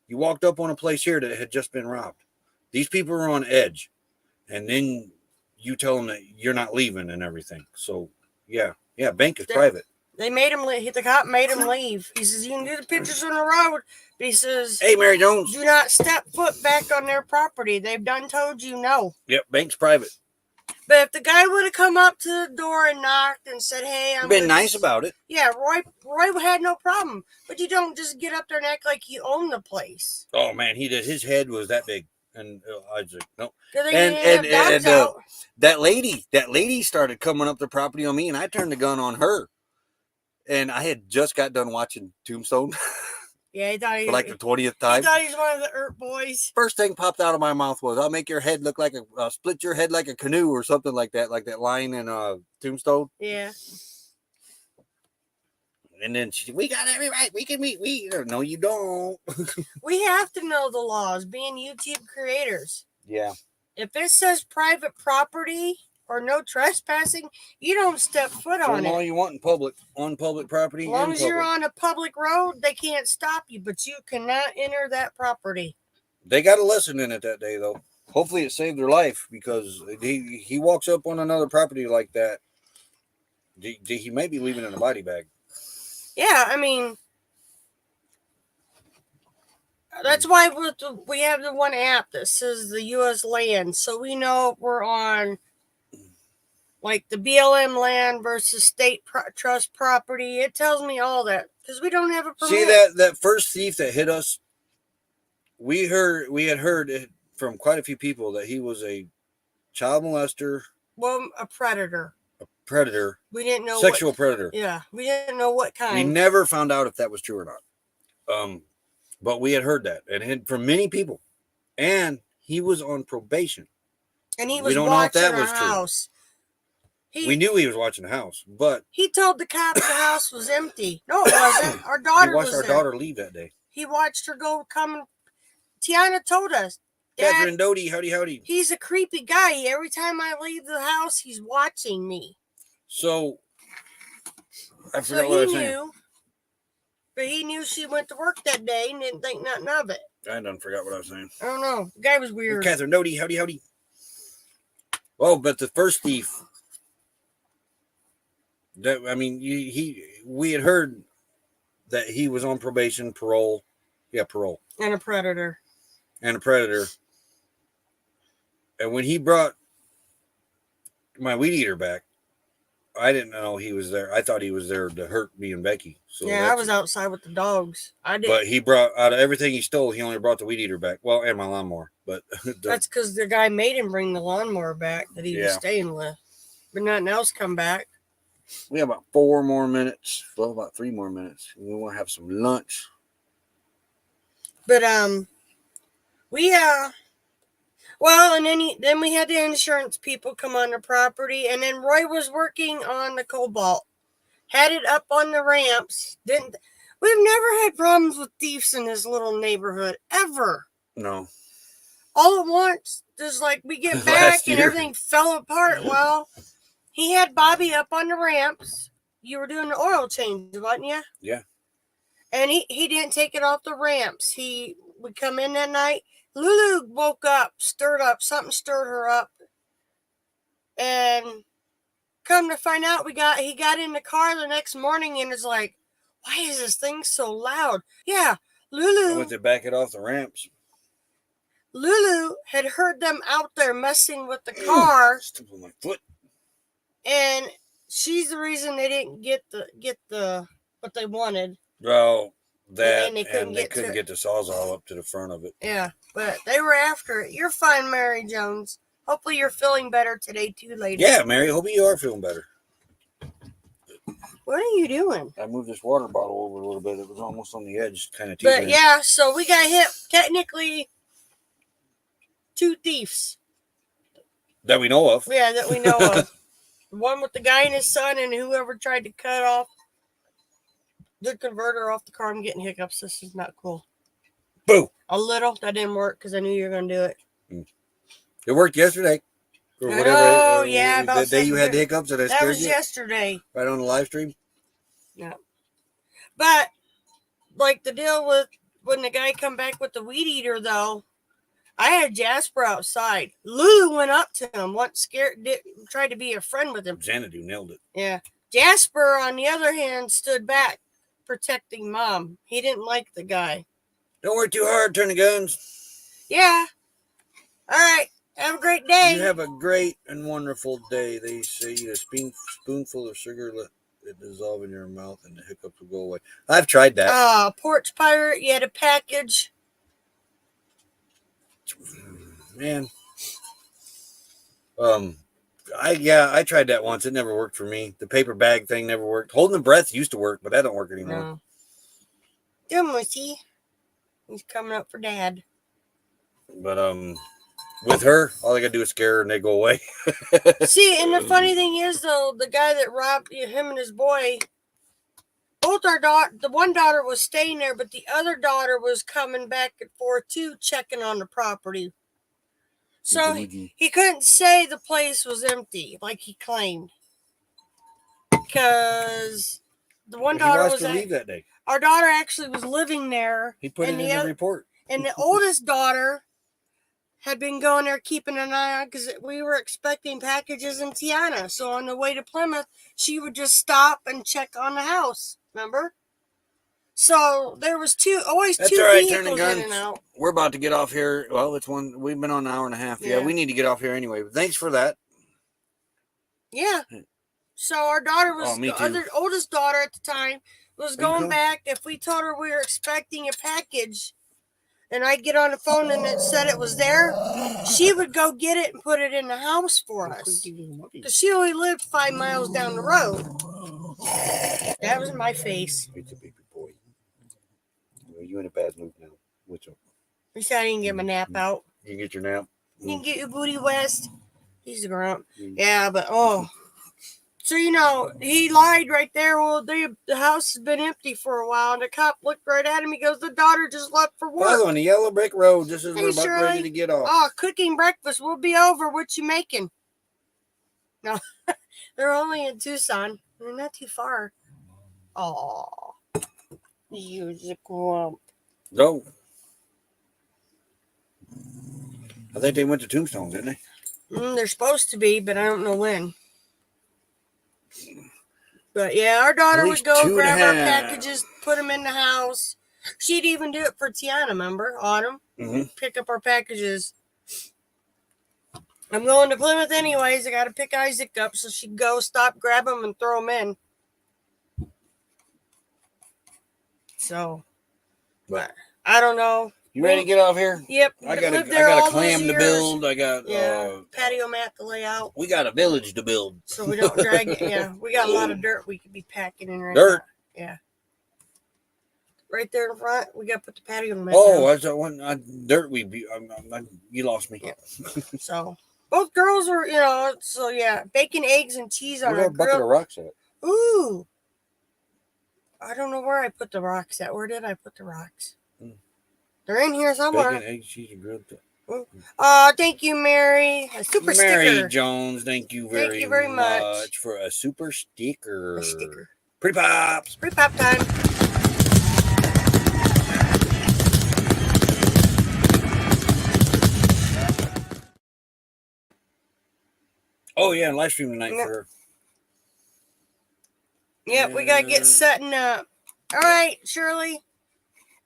You walked up on a place here that had just been robbed. These people are on edge. And then you tell them that you're not leaving and everything." So, yeah, bank is private. They made him leave. The cop made him leave. He says, "You can do the pictures on the road." But he says, "Hey, Mary Jones, do not step foot back on their property. They've done told you no." Yep, bank's private. But if the guy would have come up to the door and knocked and said, "Hey, I'm been nice about it." Yeah, Roy had no problem. But you don't just get up there and act like you own the place. Oh man, he did. His head was that big, and I was like, no. And that lady started coming up the property on me, and I turned the gun on her. And I had just got done watching Tombstone. Yeah, he thought for like the 20th time. He thought he was one of the Earth boys. First thing popped out of my mouth was, "I'll make your head look like split your head like a canoe," or something like that line in Tombstone. Yeah. And then she said, "We got every right. We can meet." No, you don't. We have to know the laws, being YouTube creators. Yeah. If it says private property or no trespassing, you don't step foot on it. All you want on public property. As long as you're on a public road, they can't stop you, but you cannot enter that property. They got a lesson in it that day, though. Hopefully it saved their life, because he walks up on another property like that. He may be leaving in a body bag. Yeah, I mean, that's why we have the one app that says the U.S. land, so we know we're on like the BLM land versus state trust property. It tells me all that because we don't have a permit. See that first thief that hit us? We had heard it from quite a few people that he was a child molester. Well, a predator. Predator. We didn't know sexual predator. Yeah, we didn't know what kind. We never found out if that was true or not. But we had heard that, and from many people, and he was on probation. And he was watching the house. We knew he was watching the house, but he told the cops the house was empty. No, it wasn't. Our daughter was there. He watched our daughter leave that day. He watched her go come. Tiana told us, Dad, Catherine Doty, howdy. He's a creepy guy. Every time I leave the house, he's watching me. So, I forgot what I was saying. But he knew she went to work that day and didn't think nothing of it. I done forgot what I was saying. I don't know. The guy was weird. Catherine Doty, howdy. Well, but the first thief, we had heard that he was on probation, parole. Yeah, parole. And a predator. And when he brought my weed eater back, I didn't know he was there. I thought he was there to hurt me and Becky. So yeah, I was outside with the dogs. I did. But he brought, out of everything he stole, he only brought the weed eater back. Well, and my lawnmower. But that's because the guy made him bring the lawnmower back that he was staying with. But nothing else come back. We have about 4 more minutes. Well, about 3 more minutes. We want to have some lunch. But well, and then we had the insurance people come on the property, and then Roy was working on the Cobalt, had it up on the ramps. We've never had problems with thieves in this little neighborhood ever. No. All at once, just like we get back and everything fell apart. Well, he had Bobby up on the ramps. You were doing the oil change, wasn't you? Yeah. And he didn't take it off the ramps. He would come in that night. Lulu woke up, stirred up. Something stirred her up. And come to find out, he got in the car the next morning and is like, why is this thing so loud? Yeah, Lulu. I went to back it off the ramps. Lulu had heard them out there messing with the car. Stepped on my foot. And she's the reason they didn't get the what they wanted. Well, that they couldn't get the Sawzall up to the front of it. Yeah, but they were after it. You're fine, Mary Jones. Hopefully you're feeling better today too, lady. Yeah, Mary, hope you are feeling better. What are you doing? I moved this water bottle over a little bit. It was almost on the edge, kind of teetering. But yeah, so we got hit technically 2 thieves. That we know of. Yeah, that we know of. One with the guy and his son, and whoever tried to cut off the converter off the car. I'm getting hiccups. This is not cool. Boo. A little. That didn't work because I knew you were going to do it. It worked yesterday. Or whatever. Oh, yeah. The day you had the hiccups that I scared you? That was yesterday. Right on the live stream? Yeah. But, like the deal with when the guy come back with the weed eater, though, I had Jasper outside. Lulu went up to him, tried to be a friend with him. Xanadu nailed it. Yeah. Jasper, on the other hand, stood back, protecting Mom. He didn't like the guy. Don't work too hard, turn the guns. Yeah. All right. Have a great day. You have a great and wonderful day. They say eat a spoonful of sugar, let it dissolve in your mouth, and the hiccups will go away. I've tried that. Porch Pirate, you had a package. Man. I tried that once. It never worked for me. The paper bag thing never worked. Holding the breath used to work, but that don't work anymore. No. Good, Mushy. He's coming up for Dad. But with her, all I gotta do is scare her and they go away. See, and the funny thing is, though, the guy that robbed him and his boy, both the one daughter was staying there, but the other daughter was coming back and forth too, checking on the property. So he couldn't say the place was empty like he claimed, because the one daughter was to leave that day. Our daughter actually was living there. He put it in the report. And the oldest daughter had been going there keeping an eye on, because we were expecting packages in Tiana. So on the way to Plymouth, she would just stop and check on the house. Remember? So there was always two vehicles in and out. We're about to get off here. Well, it's one. We've been on an hour and a half. Yeah, we need to get off here anyway. But thanks for that. Yeah. So our daughter was the oldest daughter at the time was going back. If we told her we were expecting a package, and I'd get on the phone and it said it was there, she would go get it and put it in the house for us. Because she only lived 5 miles down the road. That was my face. It's a baby boy. You're in a bad mood now. What's up? He said I didn't get my nap out. You can get your nap? You can get your booty west. He's a grump. Yeah, but So, he lied right there. Well, the house has been empty for a while, and the cop looked right at him. He goes, the daughter just left for work. Following the yellow brick road. This is Hey, we're about Shirley. ready to get off. Oh, cooking breakfast. We'll be over. What you making? No, they're only in Tucson. They're not too far. Oh, you grump. Go. I think they went to Tombstone, didn't they? They're supposed to be, but I don't know when. But yeah, our daughter would go grab our packages, put them in the house. She'd even do it for Tiana, remember? Autumn. Mm-hmm. Pick up our packages. I'm going to Plymouth anyways. I got to pick Isaac up, so she'd go, stop, grab him, and throw him in. So, but I don't know. You ready to get off here? Yep. I got a clam to build. I got patio mat to lay out. We got a village to build. So we don't drag it. Yeah, we got a lot of dirt we could be packing in right Dirt? now. Yeah. Right there in front, we got to put the patio mat Oh, down. that's that one. Dirt. You lost me. Yeah. So both girls were, so yeah, bacon, eggs, and cheese on Where's our our bucket of grill. rocks at? Ooh. I don't know where I put the rocks at. Where did I put the rocks? They're in here somewhere. Bacon, eggs, cheese, and grilled. Oh, thank you, Mary. A super Mary sticker. Jones, thank you very much for a super sticker. A sticker. Pretty pops. Free pop time. Oh yeah, and live stream tonight Yep. for her. Yep, we gotta get setting up. All right, Shirley.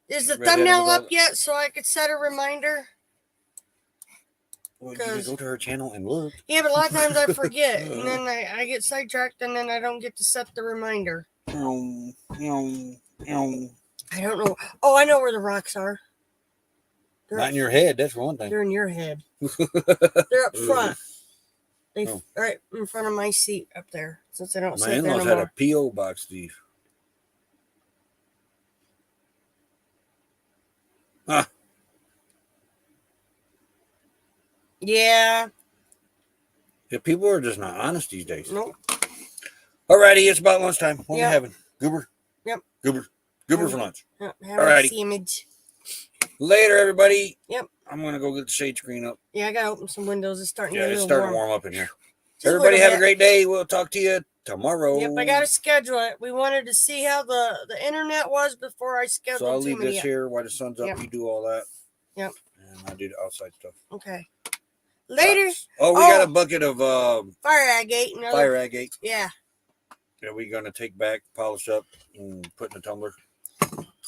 Is the Ready thumbnail to up go? yet so I could set a reminder? Well, you can go to her channel and look. Yeah, but a lot of times I forget, and then I get sidetracked, and then I don't get to set the reminder. I don't know. Oh, I know where the rocks are. Not in your head, that's one thing. They're in your head. They're up front. They Oh. right in front of my seat up there. Since I don't My sit there in-laws no had more. a P.O. box, Steve. Huh. Yeah. Yeah, people are just not honest these days. Nope. Alrighty, it's about lunchtime. What Yep. we having? Goober? Yep. Goober for lunch. Have Alrighty. a sandwich. Later, everybody. Yep. I'm going to go get the shade screen up. Yeah, I gotta open some windows. It's starting to Yeah, get a it's little starting to warm. warm up in here. Just a Everybody little have a bit. great day. We'll talk to you tomorrow. Yep, I gotta schedule it. We wanted to see how the internet was before I scheduled. So I'll too leave many this up. here while the sun's up. Yep. You do all that. Yep. And I do the outside stuff. Okay. Later. Oh, we got a bucket of Fire agate. And fire agate. Yeah. That we're going to take back, polish up, and put in a tumbler.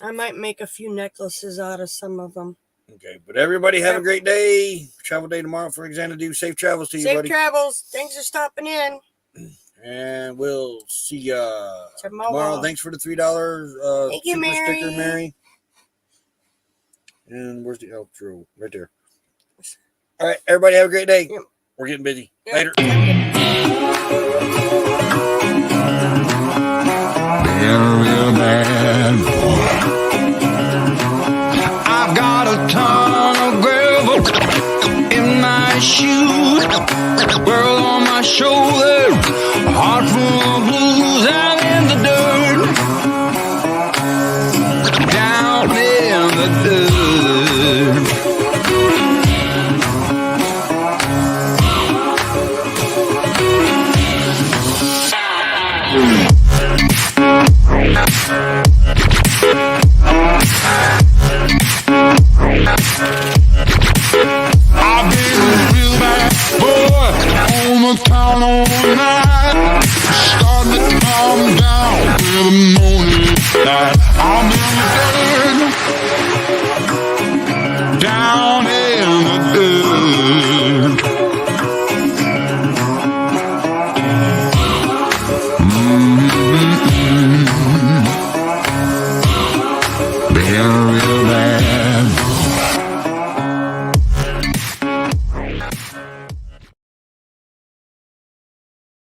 I might make a few necklaces out of some of them. Okay, but everybody have a Yep. great day. Travel day tomorrow for Xanadu. Safe travels to you, Safe buddy. travels. Thanks for stopping in. And we'll see ya Tomorrow. Thanks for the $3 Thank you, super Mary. sticker, Mary. And where's the outro? Right there. All right, everybody have a great day. Yep. We're getting busy. Yep. Later. Real bad boy. I've got a ton of gravel in my shoes, world on my shoulder, a heart full of blues. I'm in the dirt, down in the dirt. I've been a real bad boy on the town all night. Starting to calm down with a morning light.